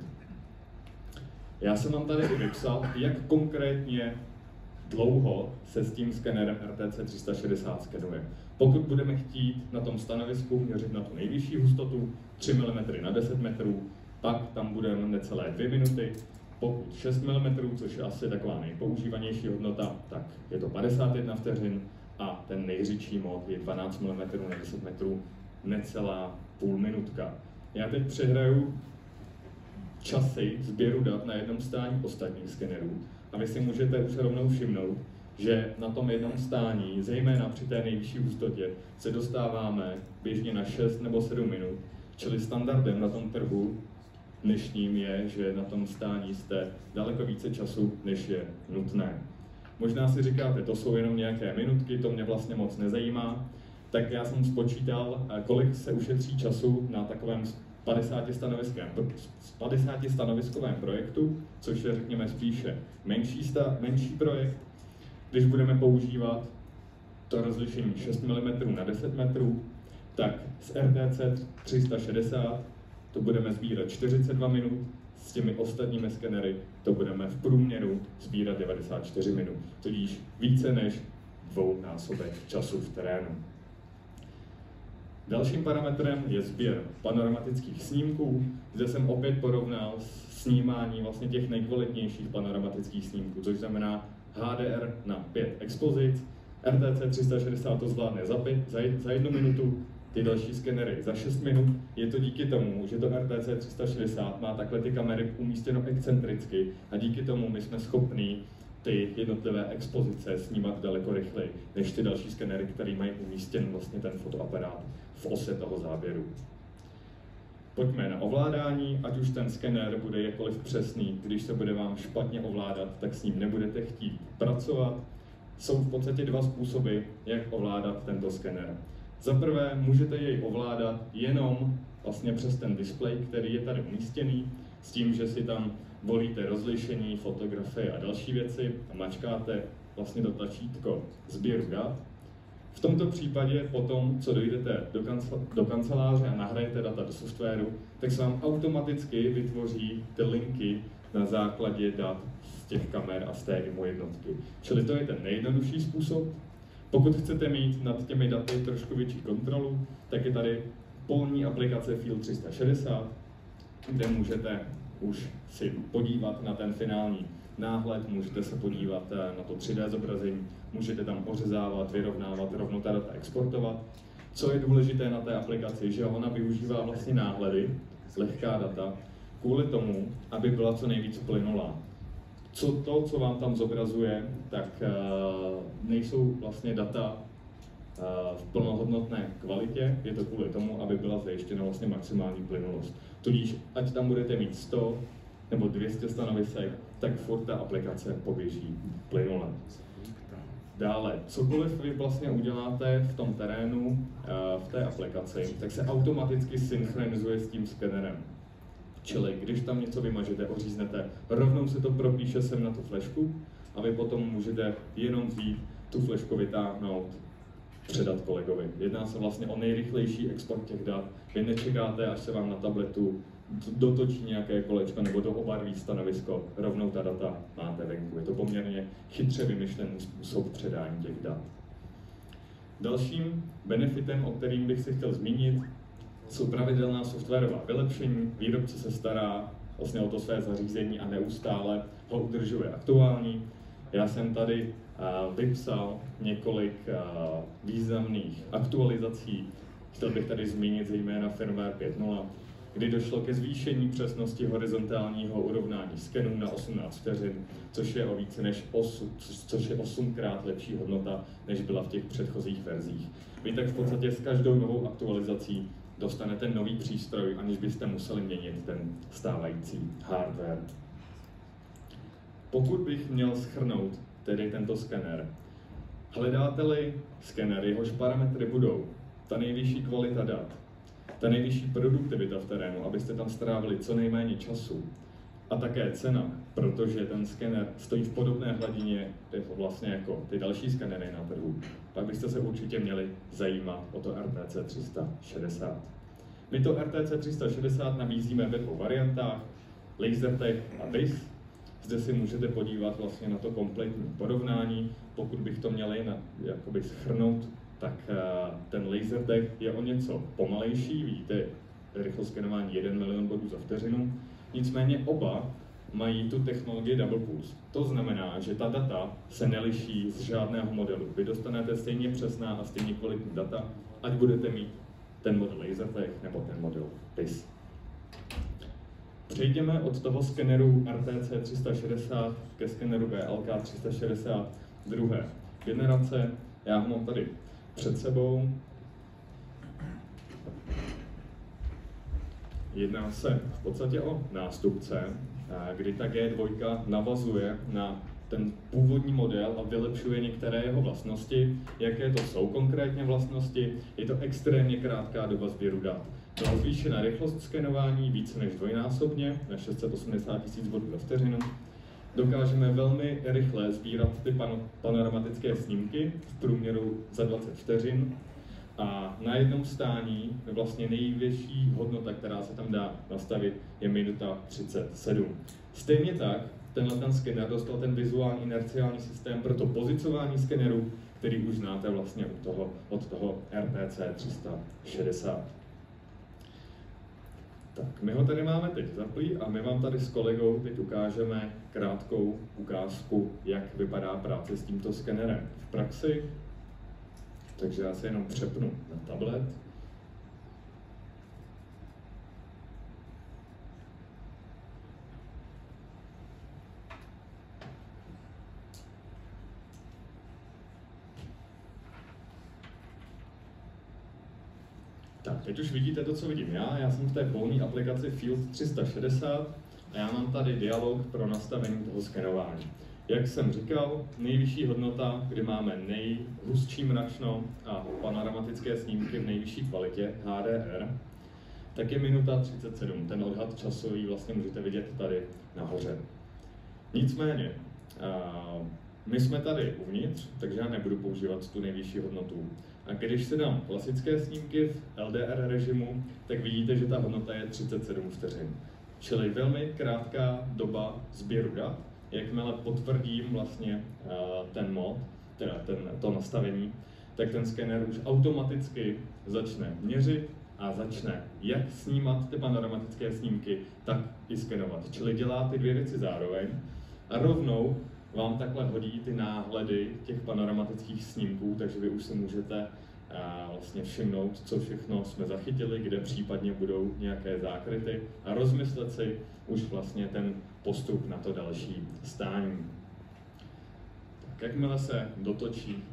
Já jsem vám tady i vypsal, jak konkrétně dlouho se s tím skenerem RTC 360 skenuje. Pokud budeme chtít na tom stanovisku měřit na tu nejvyšší hustotu 3 mm na 10 metrů, pak tam budeme necelé 2 minuty. Pokud 6 mm, což je asi taková nejpoužívanější hodnota, tak je to 51 vteřin a ten nejřidší mod je 12 mm na 10 metrů, necelá půl minutka. Já teď přehraju časy sběru dat na jednom stání ostatních skenerů a vy si můžete už rovnou všimnout, že na tom jednom stání, zejména při té nejvyšší hustotě, se dostáváme běžně na 6 nebo 7 minut, čili standardem na tom trhu dnešním je, že na tom stání jste daleko více času, než je nutné. Možná si říkáte, to jsou jenom nějaké minutky, to mě vlastně moc nezajímá, tak já jsem spočítal, kolik se ušetří času na takovém 50 stanoviskovém projektu, což je, řekněme, spíše menší projekt. Když budeme používat to rozlišení 6 mm na 10 metrů, tak s RTC 360 to budeme sbírat 42 minut, s těmi ostatními skenery to budeme v průměru sbírat 94 minut, tudíž více než dvounásobek času v terénu. Dalším parametrem je sběr panoramatických snímků. Zde jsem opět porovnal snímání vlastně těch nejkvalitnějších panoramatických snímků, což znamená HDR na 5 expozic. RTC 360 to zvládne za 1 minutu, ty další skenery za 6 minut. Je to díky tomu, že to RTC 360 má takhle ty kamery umístěno excentricky a díky tomu my jsme schopní ty jednotlivé expozice snímat daleko rychleji než ty další skenery, které mají umístěn vlastně ten fotoaparát v ose toho záběru. Pojďme na ovládání, ať už ten skener bude jakkoliv přesný, když se bude vám špatně ovládat, tak s ním nebudete chtít pracovat. Jsou v podstatě dva způsoby, jak ovládat tento skener. Za prvé můžete jej ovládat jenom vlastně přes ten displej, který je tady umístěný, s tím, že si tam volíte rozlišení, fotografie a další věci a mačkáte vlastně to tlačítko sběru dat. V tomto případě potom, co dojdete do kanceláře a nahrajete data do softwaru, tak se vám automaticky vytvoří ty linky na základě dat z těch kamer a z té IMO jednotky. Čili to je ten nejjednodušší způsob. Pokud chcete mít nad těmi daty trošku větší kontrolu, tak je tady polní aplikace Field 360, kde můžete už si podívat na ten finální náhled, můžete se podívat na to 3D zobrazení, můžete tam ořezávat, vyrovnávat, rovnou ta data exportovat. Co je důležité na té aplikaci, že ona využívá vlastně náhledy, lehká data, kvůli tomu, aby byla co nejvíc plynulá. Co vám tam zobrazuje, tak nejsou vlastně data v plnohodnotné kvalitě, je to kvůli tomu, aby byla zajištěna vlastně maximální plynulost. Tudíž, ať tam budete mít 100 nebo 200 stanovisek, tak furt ta aplikace poběží plynule. Dále, cokoliv vy vlastně uděláte v tom terénu, v té aplikaci, tak se automaticky synchronizuje s tím skenerem. Čili když tam něco vymažete, oříznete, rovnou se to propíše sem na tu flešku a vy potom můžete jenom vzít tu flešku, vytáhnout, předat kolegovi. Jedná se vlastně o nejrychlejší export těch dat. Vy nečekáte, až se vám na tabletu dotočí nějaké kolečko nebo doobarví stanovisko, rovnou ta data máte venku. Je to poměrně chytře vymyšlený způsob předání těch dat. Dalším benefitem, o kterým bych si chtěl zmínit, jsou pravidelná softwarová vylepšení. Výrobce se stará vlastně o to své zařízení a neustále ho udržuje aktuální. Já jsem tady vypsal několik významných aktualizací. Chtěl bych tady zmínit zejména firmware 5.0, kdy došlo ke zvýšení přesnosti horizontálního urovnání skenů na 18 vteřin, což je o více než 8krát lepší hodnota, než byla v těch předchozích verzích. Vy tak v podstatě s každou novou aktualizací dostanete nový přístroj, aniž byste museli měnit ten stávající hardware. Pokud bych měl shrnout tedy tento skener, hledáte-li skener, jehož parametry budou ta nejvyšší kvalita dat, ta nejvyšší produktivita v terénu, abyste tam strávili co nejméně času, a také cena, protože ten skener stojí v podobné hladině vlastně jako ty další skenery na trhu, pak byste se určitě měli zajímat o to RTC 360. My to RTC 360 nabízíme ve dvou variantách, Lasertec a BIS. Zde si můžete podívat vlastně na to kompletní porovnání. Pokud bych to měl jakoby shrnout, tak ten Lasertec je o něco pomalejší, vidíte rychlost skenování 1 milion bodů za vteřinu. Nicméně oba mají tu technologii Double Pulse. To znamená, že ta data se neliší z žádného modelu. Vy dostanete stejně přesná a stejně kvalitní data, ať budete mít ten model Lasertec nebo ten model BIS. Přejdeme od toho skeneru RTC 360 ke skeneru BLK 360 druhé generace. Já ho mám tady před sebou. Jedná se v podstatě o nástupce, kdy ta G2 navazuje na ten původní model a vylepšuje některé jeho vlastnosti. Jaké to jsou konkrétně vlastnosti? Je to extrémně krátká doba sběru dat. Byla zvýšena rychlost skenování více než dvojnásobně, na 680 000 bodů za vteřinu. Dokážeme velmi rychle sbírat ty panoramatické snímky v průměru za 20 vteřin. A na jednom stání vlastně nejvyšší hodnota, která se tam dá nastavit, je minuta 37. Stejně tak, ten skener dostal ten vizuální inerciální systém pro to pozicování skeneru, který už znáte vlastně od toho RPC 360. Tak, my ho tady máme teď zaplý a my vám tady s kolegou teď ukážeme krátkou ukázku, jak vypadá práce s tímto skenerem v praxi. Takže já se jenom přepnu na tablet. Tak, teď už vidíte to, co vidím já. Já jsem v té volné aplikaci Field 360 a já mám tady dialog pro nastavení toho skenování. Jak jsem říkal, nejvyšší hodnota, kdy máme nejhustší mračno a panoramatické snímky v nejvyšší kvalitě, HDR, tak je minuta 37. Ten odhad časový vlastně můžete vidět tady nahoře. Nicméně, my jsme tady uvnitř, takže já nebudu používat tu nejvyšší hodnotu. A když si dám klasické snímky v LDR režimu, tak vidíte, že ta hodnota je 37 vteřin. Čili velmi krátká doba sběru dat. Jakmile potvrdím vlastně ten mod, teda to nastavení, tak ten skener už automaticky začne měřit a začne jak snímat ty panoramatické snímky, tak i skenovat. Čili dělá ty dvě věci zároveň a rovnou vám takhle hodí ty náhledy těch panoramatických snímků, takže vy už si můžete vlastně všimnout, co všechno jsme zachytili, kde případně budou nějaké zákryty a rozmyslet si už vlastně ten postup na to další stání. Tak jakmile se dotočí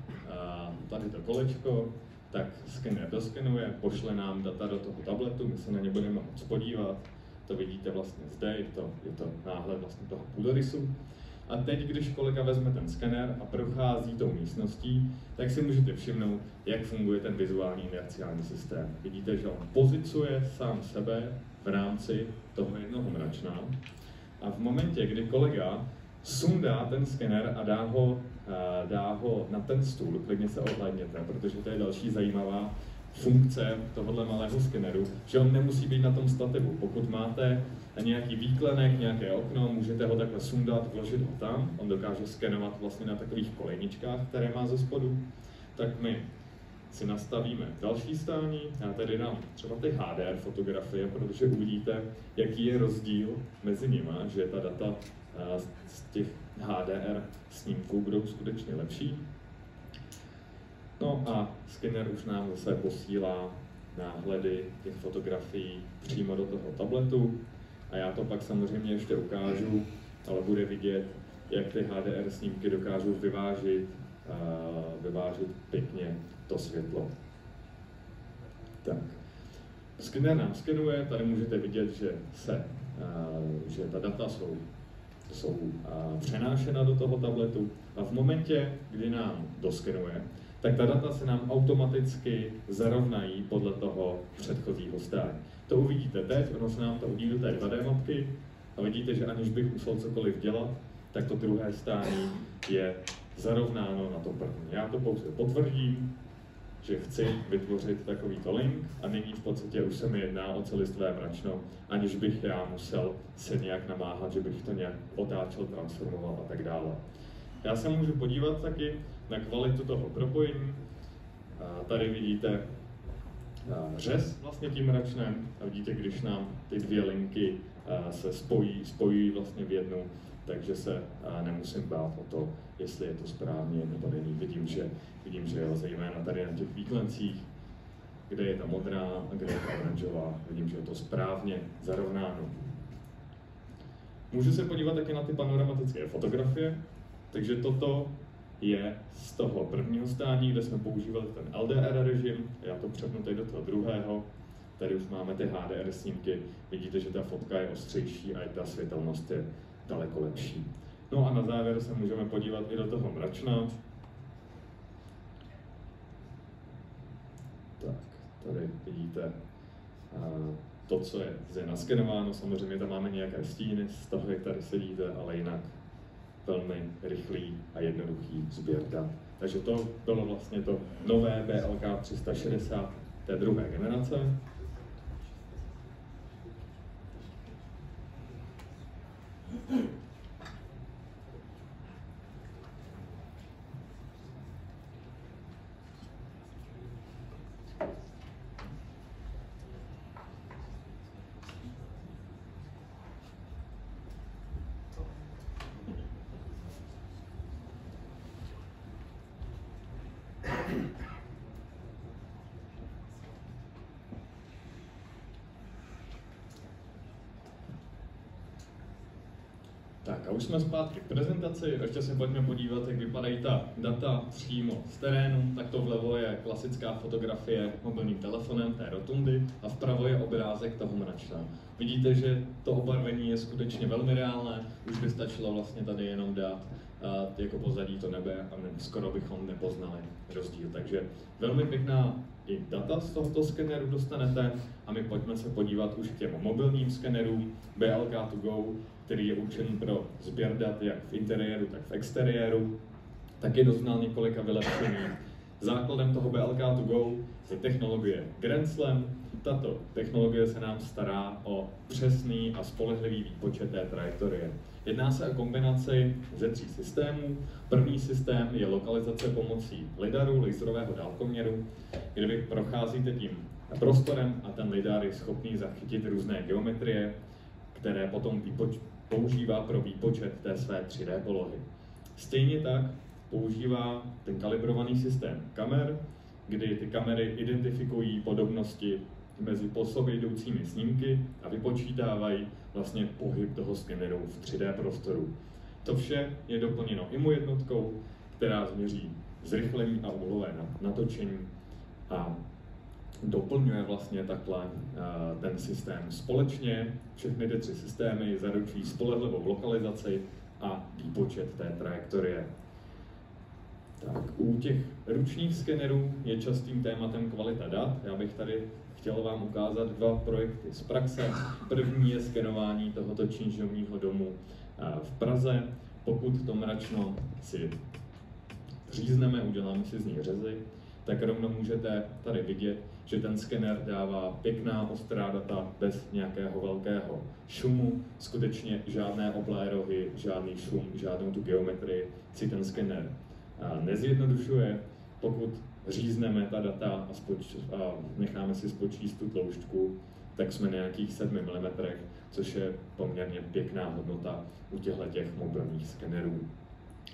tady to kolečko, tak skener doskenuje, pošle nám data do toho tabletu, my se na ně budeme moct podívat. To vidíte vlastně zde, je to náhled vlastně toho půdorysu. A teď, když kolega vezme ten skener a prochází tou místností, tak si můžete všimnout, jak funguje ten vizuální inerciální systém. Vidíte, že on pozicuje sám sebe v rámci toho jednoho mračna. A v momentě, kdy kolega sundá ten skener a dá ho na ten stůl, klidně se ohlédněte, protože to je další zajímavá funkce tohohle malého skeneru, že on nemusí být na tom stativu. Pokud máte nějaký výklenek, nějaké okno, můžete ho takhle sundat, vložit ho tam, on dokáže skenovat vlastně na takových kolejničkách, které má ze spodu, tak my si nastavíme další stání, já tady dám třeba ty HDR fotografie, protože uvidíte, jaký je rozdíl mezi nimi, že ta data z těch HDR snímků budou skutečně lepší. No a skener už nám zase posílá náhledy těch fotografií přímo do toho tabletu a já to pak samozřejmě ještě ukážu, ale bude vidět, jak ty HDR snímky dokážou vyvážit pěkně to světlo. Tak. Skener nám skenuje, tady můžete vidět, že ta data jsou přenášena do toho tabletu a v momentě, kdy nám doskenuje, tak ta data se nám automaticky zarovnají podle toho předchozího stání. To uvidíte teď, ono se nám to hodí do té 2D mapky a vidíte, že aniž bych musel cokoliv dělat, tak to druhé stání je zarovnáno na to první. Já to pouze potvrdím, že chci vytvořit takovýto link a nyní v podstatě už se mi jedná o celistvé mračno, aniž bych já musel se nějak namáhat, že bych to nějak otáčel, transformoval a tak dále. Já se můžu podívat taky na kvalitu toho propojení. Tady vidíte řez vlastně tím mračnem a vidíte, když nám ty dvě linky se spojí vlastně v jednu, takže se nemusím bát o to, jestli je to správně nebo není. Vidím, že jo, zejména tady na těch výklencích, kde je ta modrá a kde je ta oranžová, vidím, že je to správně zarovnáno. Můžu se podívat taky na ty panoramatické fotografie, takže toto je z toho prvního stání, kde jsme používali ten LDR režim, já to přepnu teď do toho druhého, tady už máme ty HDR snímky, vidíte, že ta fotka je ostřejší a i ta světelnost je daleko lepší. No a na závěr se můžeme podívat i do toho mračna. Tak, tady vidíte to, co je zde naskenováno, samozřejmě tam máme nějaké stíny z toho, jak tady sedíte, ale jinak velmi rychlý a jednoduchý sběr dat Takže to bylo vlastně to nové BLK 360 té druhé generace. Tak a už jsme zpátky k prezentaci, ještě se pojďme podívat, jak vypadají ta data přímo z terénu. Tak to vlevo je klasická fotografie mobilním telefonem té rotundy a vpravo je obrázek toho mračna. Vidíte, že to obarvení je skutečně velmi reálné, už by stačilo vlastně tady jenom dát jako pozadí to nebe a skoro bychom nepoznali rozdíl. Takže velmi pěkná i data z tohoto skeneru dostanete a my pojďme se podívat už k těm mobilním skenerům BLK2Go, který je určený pro sběr dat jak v interiéru, tak v exteriéru, taky doznal několika vylepšení. Základem toho BLK2Go je technologie Grand Slam. Tato technologie se nám stará o přesný a spolehlivý výpočet té trajektorie. Jedná se o kombinaci ze 3 systémů. První systém je lokalizace pomocí lidaru, laserového dálkoměru, kde vy procházíte tím prostorem a ten lidar je schopný zachytit různé geometrie, které potom používá pro výpočet té své 3D polohy. Stejně tak používá ten kalibrovaný systém kamer, kdy ty kamery identifikují podobnosti mezi po sobě jdoucími snímky a vypočítávají vlastně pohyb toho skeneru v 3D prostoru. To vše je doplněno IMU jednotkou, která změří zrychlení a úhlové natočení a doplňuje vlastně takhle ten systém. Společně všechny ty 3 systémy zaručují spolehlivou lokalizaci a výpočet té trajektorie. Tak, u těch ručních skenerů je častým tématem kvalita dat. Já bych tady chtěl vám ukázat 2 projekty z praxe. První je skenování tohoto činžovního domu v Praze. Pokud to mračno si řízneme, uděláme si z něj řezy, tak rovno můžete tady vidět, že ten skener dává pěkná ostrá data bez nějakého velkého šumu. Skutečně žádné oblé rohy, žádný šum, žádnou tu geometrii si ten skener nezjednodušuje. Pokud řízneme ta data a necháme si spočíst tu tloušťku, tak jsme na nějakých 7 mm, což je poměrně pěkná hodnota u těchto mobilních skenerů.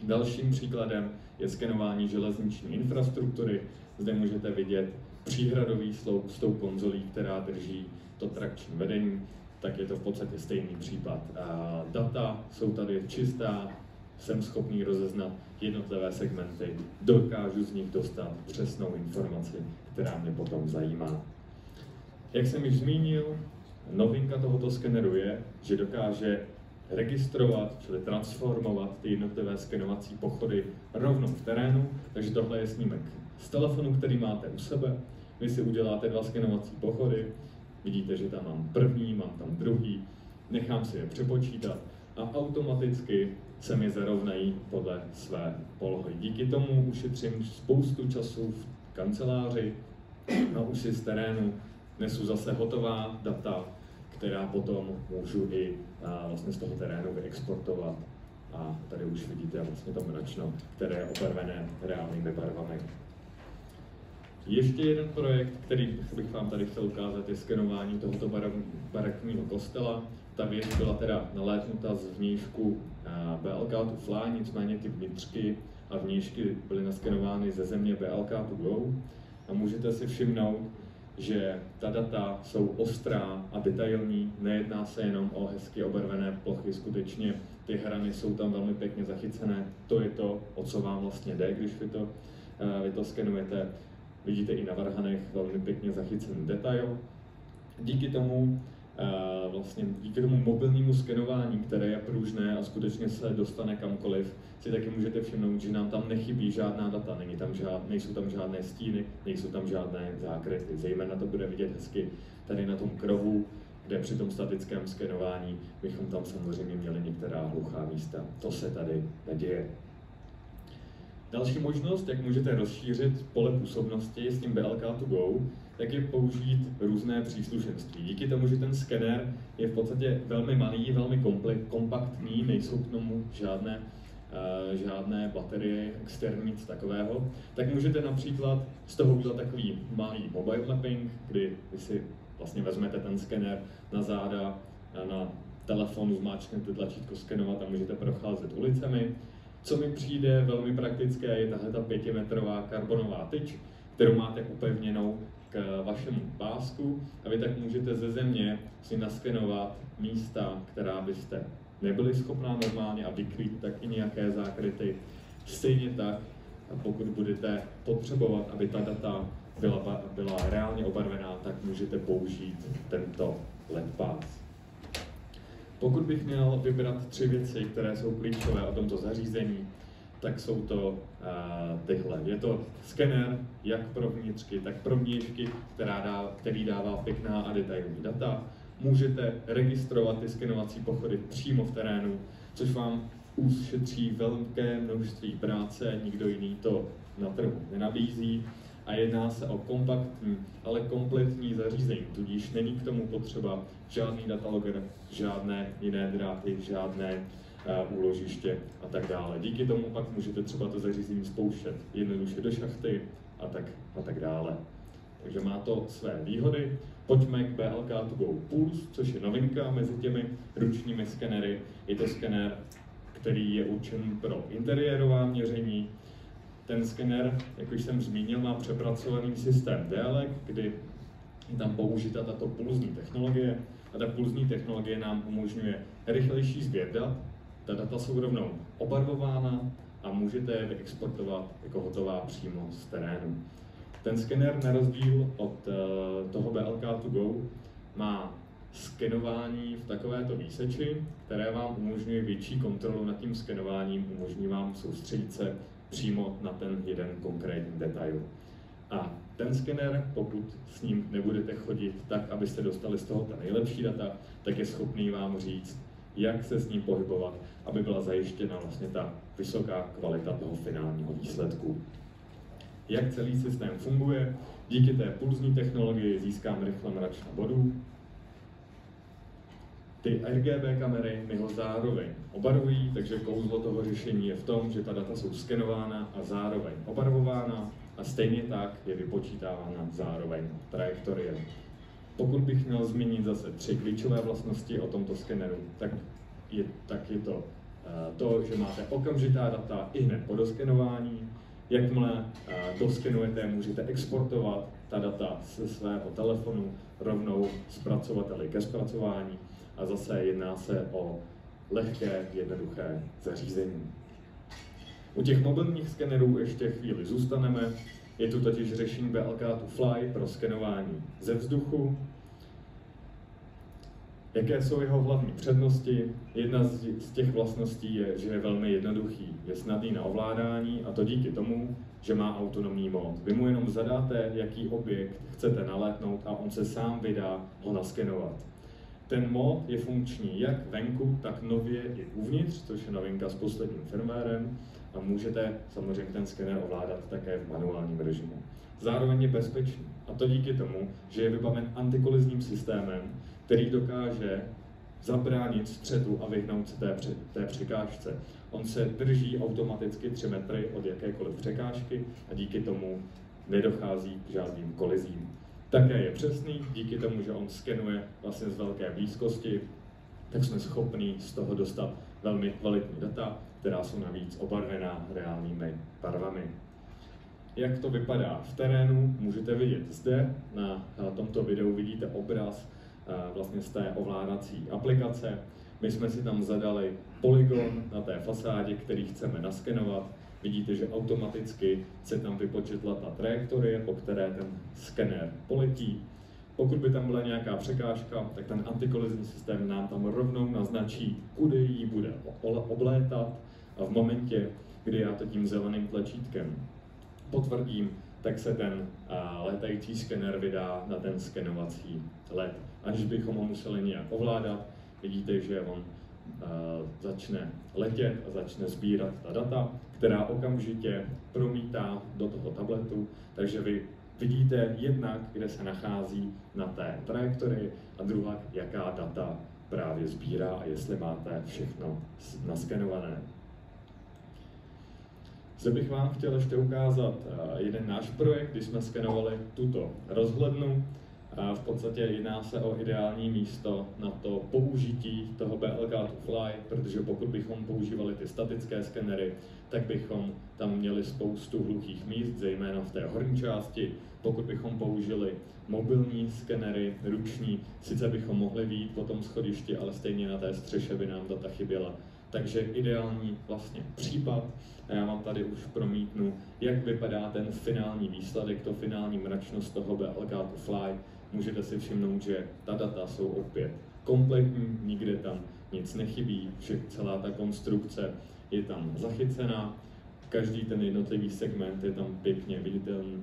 Dalším příkladem je skenování železniční infrastruktury. Zde můžete vidět příhradový sloup s tou konzolí, která drží to trakční vedení, tak je to v podstatě stejný případ. Data jsou tady čistá, jsem schopný rozeznat jednotlivé segmenty, dokážu z nich dostat přesnou informaci, která mě potom zajímá. Jak jsem již zmínil, novinka tohoto skeneru je, že dokáže registrovat, čili transformovat ty jednotlivé skenovací pochody rovnou v terénu, takže tohle je snímek z telefonu, který máte u sebe. Vy si uděláte 2 skenovací pochody, vidíte, že tam mám první, mám tam druhý, nechám si je přepočítat a automaticky se mi zarovnají podle své polohy. Díky tomu ušetřím spoustu času v kanceláři a už si z terénu nesu zase hotová data, která potom můžu i vlastně z toho terénu vyexportovat. A tady už vidíte vlastně to mračno, které je obarvené reálnými barvami. Ještě jeden projekt, který bych vám tady chtěl ukázat, je skenování tohoto barakního kostela. Ta věž byla teda nalétnuta z vnějšku BLK2Fly, nicméně ty vnitřky a vnějšky byly naskenovány ze země BLK2Go. A můžete si všimnout, že ta data jsou ostrá a detailní, nejedná se jenom o hezky obarvené plochy, skutečně ty hrany jsou tam velmi pěkně zachycené. To je to, o co vám vlastně jde, když vy to skenujete. Vidíte i na varhanech velmi pěkně zachycený detail. Díky tomu mobilnímu skenování, které je pružné a skutečně se dostane kamkoliv, si taky můžete všimnout, že nám tam nechybí žádná data, nejsou tam žádné stíny, nejsou tam žádné zákryty. Zejména to bude vidět hezky tady na tom krovu, kde při tom statickém skenování bychom tam samozřejmě měli některá hluchá místa. To se tady neděje. Další možnost, jak můžete rozšířit pole působnosti s tím BLK2Go, tak je použít různé příslušenství. Díky tomu, že ten skener je v podstatě velmi malý, velmi kompaktní, nejsou k tomu žádné baterie externí, nic takového, tak můžete například z toho udělat takový malý mobile mapping, kdy vy si vlastně vezmete ten skener na záda, na telefonu zmáčknete tlačítko skenovat a můžete procházet ulicemi. Co mi přijde velmi praktické, je tahle ta 5metrová karbonová tyč, kterou máte upevněnou k vašemu pásku a vy tak můžete ze země si naskenovat místa, která byste nebyli schopná normálně a vykrýt tak i nějaké zákryty. Stejně tak, pokud budete potřebovat, aby ta data byla reálně obarvená, tak můžete použít tento LED pás. Pokud bych měl vybrat 3 věci, které jsou klíčové o tomto zařízení, tak jsou to tyhle. Je to skener jak pro vnitřky, tak pro vnějšky, který dává pěkná a detailní data. Můžete registrovat ty skenovací pochody přímo v terénu, což vám ušetří velké množství práce, nikdo jiný to na trhu nenabízí. A jedná se o kompaktní, ale kompletní zařízení, tudíž není k tomu potřeba žádný datalogger, žádné jiné dráty, žádné úložiště a tak dále. Díky tomu pak můžete třeba to zařízení spouštět jednoduše do šachty a tak dále. Takže má to své výhody. Pojďme k BLK2Go Pulse, což je novinka mezi těmi ručními skenery. Je to skener, který je určen pro interiérová měření. Ten skener, jak už jsem zmínil, má přepracovaný systém DLEC, kdy je tam použita tato pulzní technologie a ta pulzní technologie nám umožňuje rychlejší sběr dat. Ta data jsou rovnou obarvována a můžete je vyexportovat jako hotová přímo z terénu. Ten skener na rozdíl od toho BLK2Go má skenování v takovéto výseči, které vám umožňuje větší kontrolu nad tím skenováním, umožní vám soustředit se přímo na ten jeden konkrétní detail. A ten skener, pokud s ním nebudete chodit tak, abyste dostali z toho ta nejlepší data, tak je schopný vám říct, jak se s ním pohybovat, aby byla zajištěna vlastně ta vysoká kvalita toho finálního výsledku. Jak celý systém funguje? Díky té pulzní technologii získám rychle mrač na bodu. Ty RGB kamery mi ho zároveň obarvují, takže kouzlo toho řešení je v tom, že ta data jsou skenována a zároveň obarvována a stejně tak je vypočítávána zároveň trajektorie. Pokud bych měl zmínit zase 3 klíčové vlastnosti o tomto skeneru, tak je to, že máte okamžitá data i hned po doskenování. Jakmile doskenujete, můžete exportovat ta data ze svého telefonu rovnou zpracovateli ke zpracování a zase jedná se o lehké, jednoduché zařízení. U těch mobilních skenerů ještě chvíli zůstaneme. Je tu totiž řešení BLK2Fly pro skenování ze vzduchu. Jaké jsou jeho hlavní přednosti? Jedna z těch vlastností je, že je velmi jednoduchý, je snadný na ovládání a to díky tomu, že má autonomní mód. Vy mu jenom zadáte, jaký objekt chcete nalétnout a on se sám vydá ho naskenovat. Ten mód je funkční jak venku, tak nově i uvnitř, což je novinka s posledním firmwarem a můžete samozřejmě ten skener ovládat také v manuálním režimu. Zároveň je bezpečný a to díky tomu, že je vybaven antikolizním systémem, který dokáže zabránit střetu a vyhnout se té překážce. On se drží automaticky 3 metry od jakékoliv překážky a díky tomu nedochází k žádným kolizím. Také je přesný, díky tomu, že on skenuje vlastně z velké blízkosti, tak jsme schopni z toho dostat velmi kvalitní data, která jsou navíc obarvená reálnými barvami. Jak to vypadá v terénu, můžete vidět zde. Na tomto videu vidíte obraz vlastně z té ovládací aplikace. My jsme si tam zadali polygon na té fasádě, který chceme naskenovat. Vidíte, že automaticky se tam vypočetla ta trajektorie, po které ten skener poletí. Pokud by tam byla nějaká překážka, tak ten antikolizní systém nám tam rovnou naznačí, kudy ji bude oblétat a v momentě, kdy já to tím zeleným tlačítkem potvrdím, tak se ten létající skener vydá na ten skenovací let. Aniž bychom ho museli nějak ovládat, vidíte, že on začne letět a začne sbírat ta data, která okamžitě promítá do toho tabletu, takže vy vidíte jednak, kde se nachází na té trajektorii a druhá, jaká data právě sbírá a jestli máte všechno naskenované. Zde bych vám chtěl ještě ukázat jeden náš projekt, kdy jsme skenovali tuto rozhlednu. V podstatě jedná se o ideální místo na to použití toho BLK2Fly, protože pokud bychom používali ty statické skenery, tak bychom tam měli spoustu hluchých míst, zejména v té horní části. Pokud bychom použili mobilní skenery, ruční, sice bychom mohli vyjít po tom schodišti, ale stejně na té střeše by nám data chyběla. Takže ideální vlastně případ. A já vám tady už promítnu, jak vypadá ten finální výsledek, to finální mračnost toho BLK2Fly. Můžete si všimnout, že ta data jsou opět kompletní, nikde tam nic nechybí, celá ta konstrukce je tam zachycená, každý ten jednotlivý segment je tam pěkně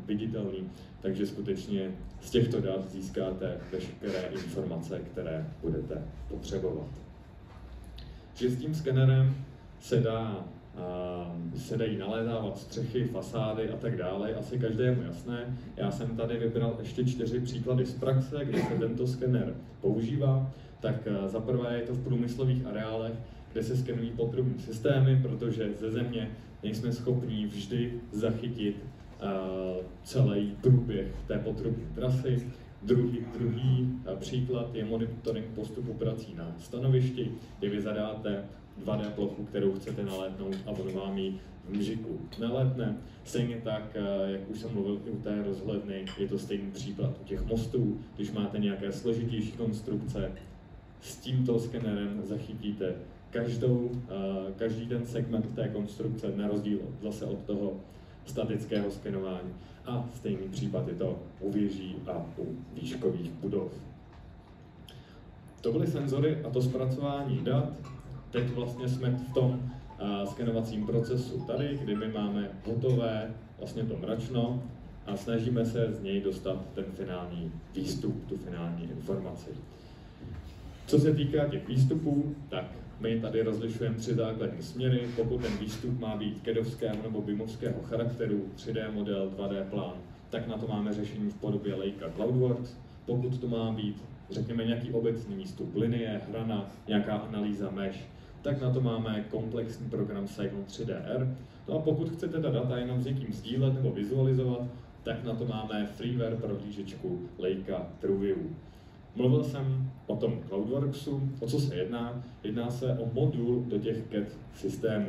viditelný, takže skutečně z těchto dat získáte veškeré informace, které budete potřebovat. Že s tím skenerem se dají nalézávat střechy, fasády a tak dále, asi každému jasné. Já jsem tady vybral ještě 4 příklady z praxe, kde se tento skener používá. Tak za prvé je to v průmyslových areálech, kde se skenují potrubní systémy, protože ze země nejsme schopni vždy zachytit celý průběh té potrubní trasy. Druhý příklad je monitoring postupu prací na stanovišti, kde vy zadáte 2D plochu, kterou chcete nalétnout a on vám ji v mžiku nalétne. Stejně tak, jak už jsem mluvil i u té rozhledny, je to stejný případ u těch mostů. Když máte nějaké složitější konstrukce, s tímto skenerem zachytíte každý ten segment té konstrukce, na rozdíl zase od toho statického skenování. A stejný případ je to u věží a u výškových budov. To byly senzory a to zpracování dat. Teď vlastně jsme v tom skenovacím procesu tady, kdy my máme hotové vlastně to mračno a snažíme se z něj dostat ten finální výstup, tu finální informaci. Co se týká těch výstupů, tak my tady rozlišujeme 3 základní směry. Pokud ten výstup má být kedovského nebo BIMovského charakteru, 3D model, 2D plán, tak na to máme řešení v podobě Leica CloudWorks. Pokud to má být, řekněme, nějaký obecný výstup, linie, hrana, nějaká analýza mesh, tak na to máme komplexní program Cyclone 3DR. No a pokud chcete ta data jenom s někým sdílet nebo vizualizovat, tak na to máme freeware prohlížečku Leica TrueView. Mluvil jsem o tom CloudWorksu, o co se jedná. Jedná se o modul do těch CAD systémů.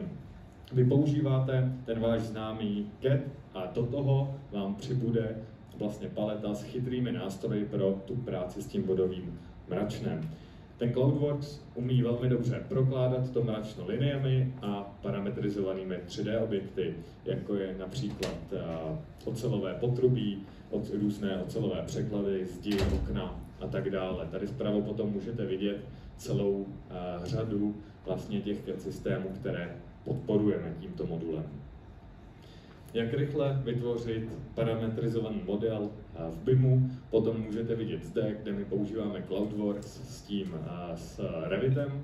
Vy používáte ten váš známý CAD a do toho vám přibude vlastně paleta s chytrými nástroji pro tu práci s tím bodovým mračnem. Ten CloudWorks umí velmi dobře prokládat to mračno liniemi a parametrizovanými 3D objekty, jako je například ocelové potrubí, různé ocelové překlady, zdi, okna a tak dále. Tady zpravo potom můžete vidět celou řadu vlastně těch systémů, které podporujeme tímto modulem. Jak rychle vytvořit parametrizovaný model v BIMu, potom můžete vidět zde, kde my používáme CloudWorks s Revitem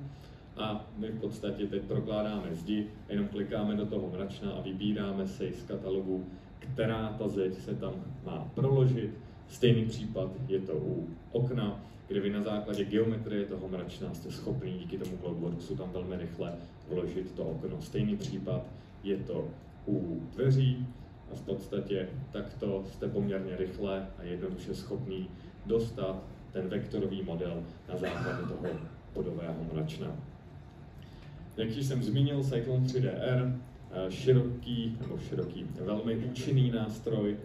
a my v podstatě teď prokládáme zdi, jenom klikáme do toho mračna a vybíráme si z katalogu, která ta zeď se tam má proložit. Stejný případ je to u okna, kde vy na základě geometrie toho mračna jste schopni díky tomu CloudWorksu tam velmi rychle vložit to okno. Stejný případ je to u dveří a v podstatě takto jste poměrně rychle a jednoduše schopní dostat ten vektorový model na základě toho bodového mračna. Jak jsem zmínil, Cyclone 3DR, široký, velmi účinný nástroj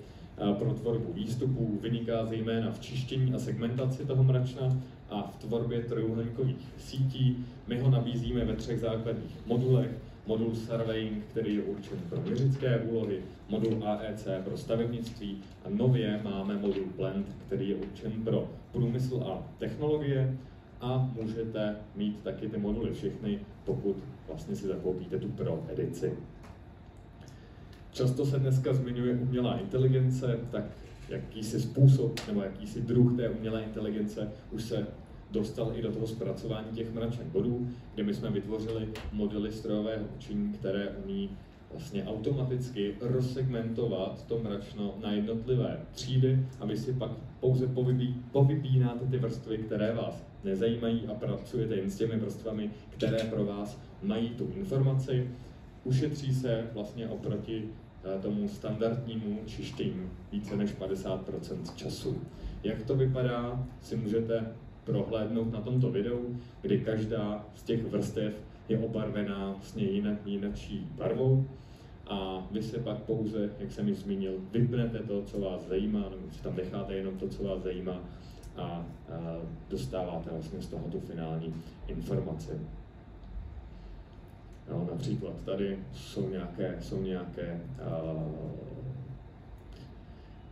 pro tvorbu výstupů, vyniká zejména v čištění a segmentaci toho mračna a v tvorbě trojúhelníkových sítí. My ho nabízíme ve 3 základních modulech. Modul Surveying, který je určen pro měřické úlohy, modul AEC pro stavebnictví a nově máme modul Blend, který je určen pro průmysl a technologie a můžete mít taky ty moduly všechny, pokud vlastně si zakoupíte tu Pro edici. Často se dneska zmiňuje umělá inteligence, tak jakýsi způsob nebo jakýsi druh té umělé inteligence už se dostal i do toho zpracování těch mračen bodů, kde my jsme vytvořili modely strojového učení, které umí vlastně automaticky rozsegmentovat to mračno na jednotlivé třídy a vy si pak pouze povypínáte ty vrstvy, které vás nezajímají a pracujete jen s těmi vrstvami, které pro vás mají tu informaci. Ušetří se vlastně oproti tomu standardnímu čištění více než 50% času. Jak to vypadá, si můžete prohlédnout na tomto videu, kdy každá z těch vrstev je obarvená vlastně jinačí barvou a vy se pak pouze, jak jsem již zmínil, vypnete to, co vás zajímá, nebo si tam necháte jenom to, co vás zajímá a dostáváte vlastně z toho tu finální informaci. No, například tady jsou nějaké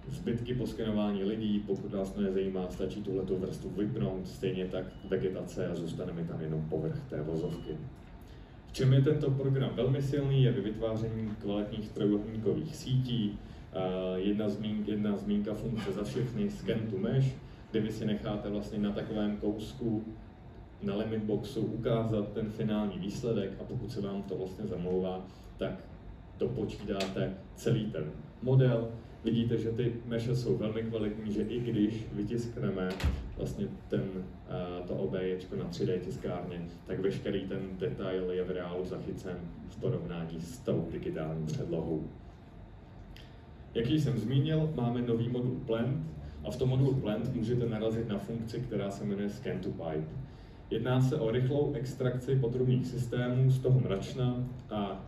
zbytky po skenování lidí, pokud vás to nezajímá, stačí tuhletu vrstvu vypnout, stejně tak vegetace a zůstane mi tam jenom povrch té vozovky. V čem je tento program velmi silný, je vytváření kvalitních trojúhelníkových sítí. Jedna zmínka funkce za všechny, scan to mesh, kde vy si necháte vlastně na takovém kousku na limit boxu ukázat ten finální výsledek a pokud se vám to vlastně zamlouvá, tak dopočítáte celý ten model. Vidíte, že ty meše jsou velmi kvalitní, že i když vytiskneme vlastně to OBJčko na 3D tiskárně, tak veškerý ten detail je v reálu zachycen v porovnání s tou digitální předlohou. Jak již jsem zmínil, máme nový modul Blend a v tom modulu Blend můžete narazit na funkci, která se jmenuje Scan to Pipe. Jedná se o rychlou extrakci potrubních systémů z toho mračna a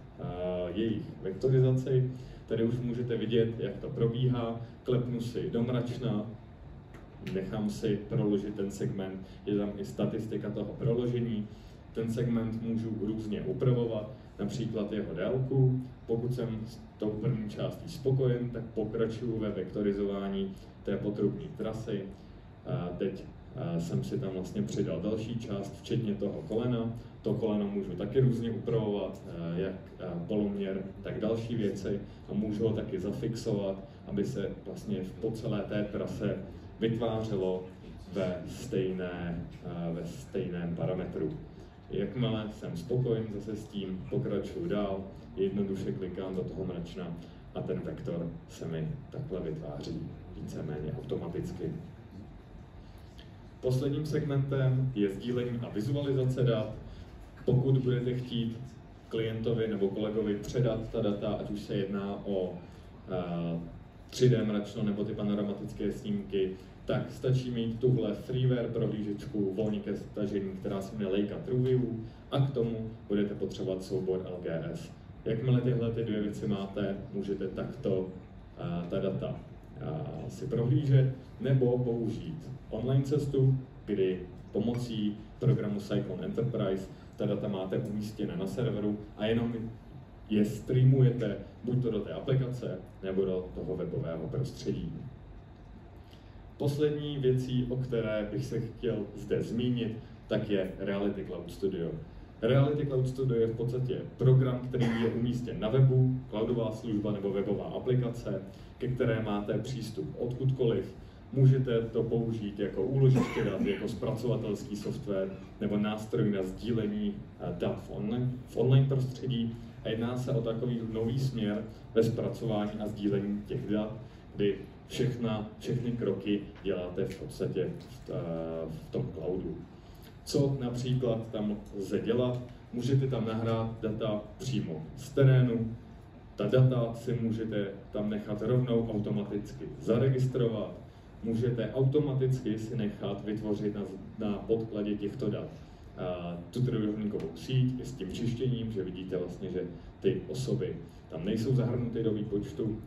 jejich vektorizaci. Tady už můžete vidět, jak to probíhá. Klepnu si do mračna, nechám si proložit ten segment, je tam i statistika toho proložení. Ten segment můžu různě upravovat, například jeho délku. Pokud jsem s tou první částí spokojen, tak pokračuju ve vektorizování té potrubní trasy. Teď jsem si tam vlastně přidal další část, včetně toho kolena. To koleno můžu taky různě upravovat, jak poloměr, tak další věci a můžu ho taky zafixovat, aby se vlastně po celé té trase vytvářelo ve stejném parametru. Jakmile jsem spokojen zase s tím, pokračuju dál, jednoduše klikám do toho mračna a ten vektor se mi takhle vytváří víceméně automaticky. Posledním segmentem je sdílení a vizualizace dat. Pokud budete chtít klientovi nebo kolegovi předat ta data, ať už se jedná o 3D mračno nebo ty panoramatické snímky, tak stačí mít tuhle freeware prohlížečku volně ke stažení, která se jmenuje Leica TrueView, a k tomu budete potřebovat soubor LGS. Jakmile tyhle dvě věci máte, můžete takto ta data si prohlížet nebo použít online cestu, kdy pomocí programu Cyclone Enterprise ta data máte umístěna na serveru a jenom je streamujete buď to do té aplikace nebo do toho webového prostředí. Poslední věcí, o které bych se chtěl zde zmínit, tak je Reality Cloud Studio. Reality Cloud Studio je v podstatě program, který je umístěn na webu, cloudová služba nebo webová aplikace, ke které máte přístup odkudkoliv. Můžete to použít jako úložiště dat, jako zpracovatelský software nebo nástroj na sdílení dat v online prostředí. A jedná se o takový nový směr ve zpracování a sdílení těch dat, kdy všechny kroky děláte v podstatě v tom cloudu. Co například tam lze dělat? Můžete tam nahrát data přímo z terénu. Ta data si můžete tam nechat rovnou automaticky zaregistrovat. Můžete automaticky si nechat vytvořit na podkladě těchto dat tu trojúhelníkovou síť i s tím čištěním, že vidíte vlastně, že ty osoby tam nejsou zahrnuty do výpočtu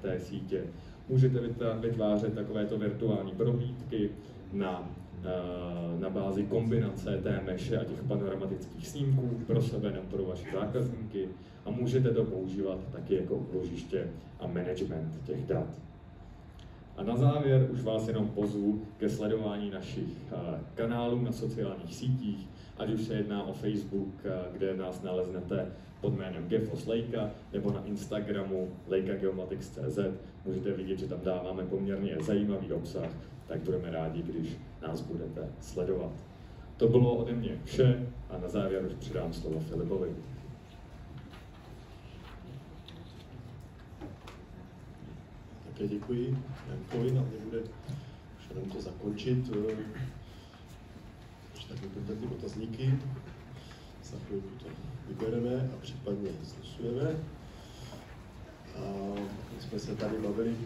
té sítě. Můžete vytvářet takovéto virtuální prohlídky na bázi kombinace té meše a těch panoramatických snímků pro sebe nebo pro vaše zákazníky a můžete to používat taky jako úložiště a management těch dat. A na závěr už vás jenom pozvu ke sledování našich kanálů na sociálních sítích, ať už se jedná o Facebook, kde nás naleznete pod jménem GEFOS Leica, nebo na Instagramu leicageomatics.cz. Můžete vidět, že tam dáváme poměrně zajímavý obsah, tak budeme rádi, když nás budete sledovat. To bylo ode mě vše a na závěr už předám slovo Filipovi. Také děkuji Jankovi, na mě bude už jenom to zakončit. Když tak vyplňte ty otazníky, za chvilku to vybereme a případně zlosujeme. A my jsme se tady bavili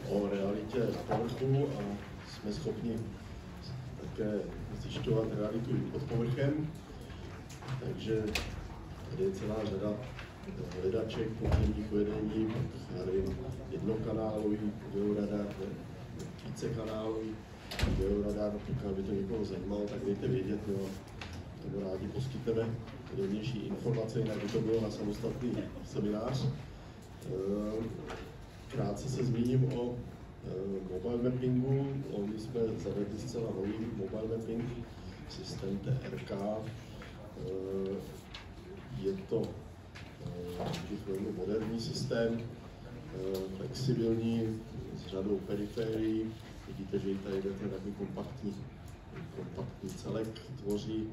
o realitě na povrchu a jsme schopni také zjišťovat realitu pod povrchem. Takže tady je celá řada hledaček, podzemních vedení, já nevím, jednokanálový georadar, vícekanálový georadar, pokud by to někoho zajímalo, tak dejte vědět, jo, tomu rádi poskytneme podrobnější informace, jinak by to bylo na samostatný seminář. Krátce se zmíním o mobile mappingu. My jsme zavedli zcela nový mobile mapping, systém TRK. Je to velmi moderní systém, flexibilní, s řadou periférií. Vidíte, že i tady ten takový kompaktní celek tvoří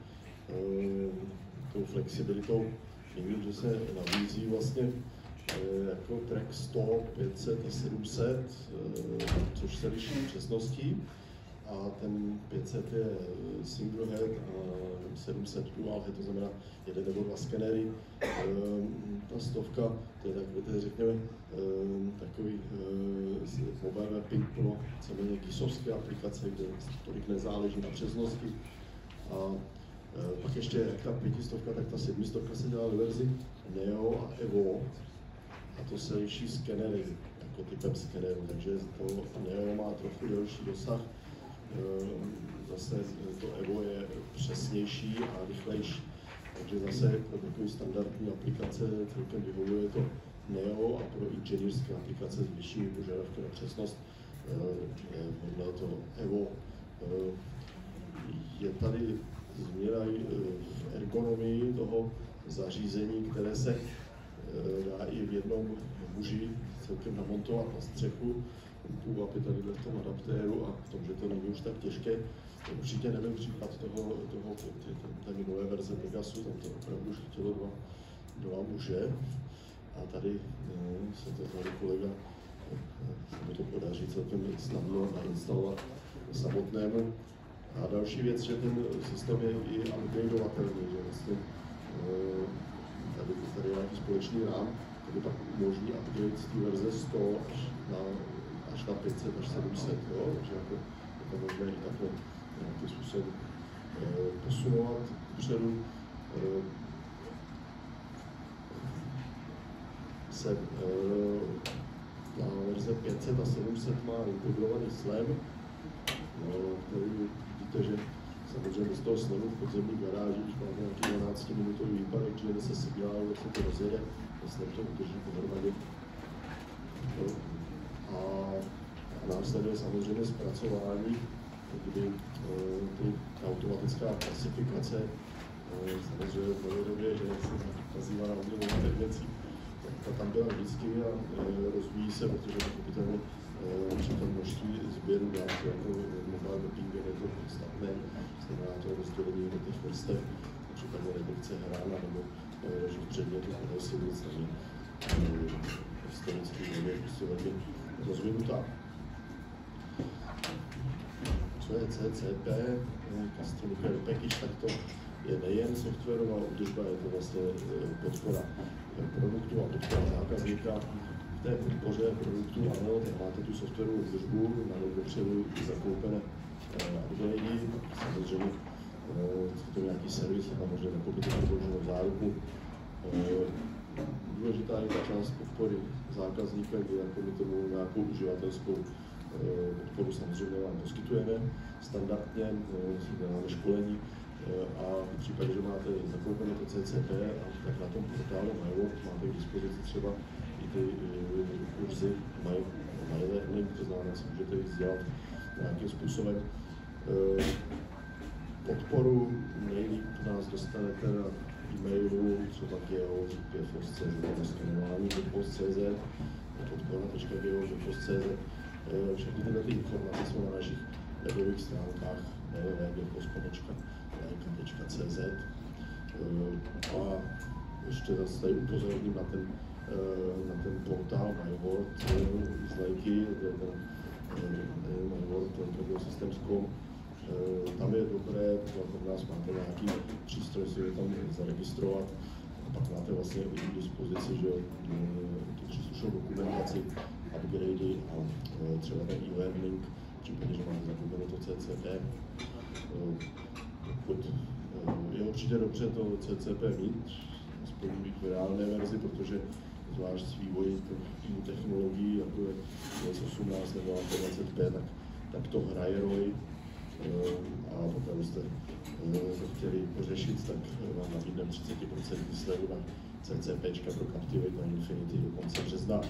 tou flexibilitou tím, že se nabízí vlastně jako track 100, 500 a 700, což se liší přesností. A ten 500 je single head a 700 dual head, to znamená jeden nebo dva skenery. Ta 100, to je tak, řekněme, takový mobile mapping pro víceméně GISovské aplikace, kde tolik nezáleží na přesnosti. A pak ještě jak ta 500, tak ta 700 se dělá ve verzi Neo a Evo. A to se liší skenery, jako typem skeneru, takže to Neo má trochu delší dosah. Zase to Evo je přesnější a rychlejší. Takže zase pro takový standardní aplikace celkem vyhovuje to Neo a pro inženýrské aplikace s vyššími požadavky na přesnost je to Evo. Je tady změna v ergonomii toho zařízení, které se dá i v jednom muži celkem namontovat na střechu. Tu mapy tady v tom adaptéru a v tom, že to není už tak těžké. To určitě nebyl případ té minulé verze Pegasu, tam to opravdu už chtělo dva muže. A tady se to tady kolega, se mu to podaří celkem snadno nainstalovat samotnému. A další věc, že ten systém je i upgradeovatelný, že vlastně tady je nějaký společný rám, který pak umožní upgrade z té verze 100 až na 500 až 700, jo? Takže jako možné i takhle nějakým způsobem posunovat dopředu. Na verze 500 a 700 má integrovaný slam, který vidíte, že samozřejmě z toho slamu v podzemní garáži už máme nějaký 12-minutový výpadek, že se signál, jak se to rozjede, vlastně to udrží pohromadě. A následuje samozřejmě zpracování, kdy ty automatická klasifikace, samozřejmě v nové době, že se nazývá na obdobou věcí, ta tam byla vždycky a rozvíjí se, protože pochopitelně při tom množství sběru dát jako mobile mapping je to podstatné, znamená to rozdělení do těch vrstev, případně redukce hrána nebo režim předmětů, které si vycení stranický je prostě velmi rozvinutá. Co je CCP, Custom Care Package, tak to je nejen softwarová údržba, je to vlastně podpora produktu a podpora zákazníka. V té podpoře produktu, ano, tak máte tu softwarovou údržbu, na dopředu zakoupené upgradey, samozřejmě to je nějaký servis, a možná nakoupit podloženou záruku. Důležitá je ta část podpory zákazníka, kdy jako my tomu nějakou uživatelskou podporu samozřejmě vám poskytujeme standardně, děláme školení a v případě, že máte zakoupené to CCP, tak na tom portálu Majo máte k dispozici třeba i ty kurzy na e-learning, to znamená, si můžete vzdělat nějakým způsobem. Podporu nejlíp nás dostanete na e-mailu, třeba geo.geofos.cz, skenování geofos.cz, podpora.geo.geofos.cz. Všechny tyhle informace jsou na našich webových stránkách www.geofos.cz. A ještě zase tady upozorním na ten portál MyWord z Lejky, MyWord.geosystem.com. Tam je dobré, pokud nás máte nějaký přístroj, si je tam zaregistrovat a pak máte vlastně k dispozici, že tu příslušnou dokumentaci, upgradey a třeba ten e-learning, případně, že máte zakoupeno to CCP. Pokud je určitě dobře to CCP mít, aspoň mít v reálné verzi, protože zvlášť s vývoji technologií, jako je 18 nebo 20p, tak to hraje roli. A pokud byste to chtěli pořešit, tak vám nabídneme 30% slevu na CCP pro Captivate a Infinity do konce března.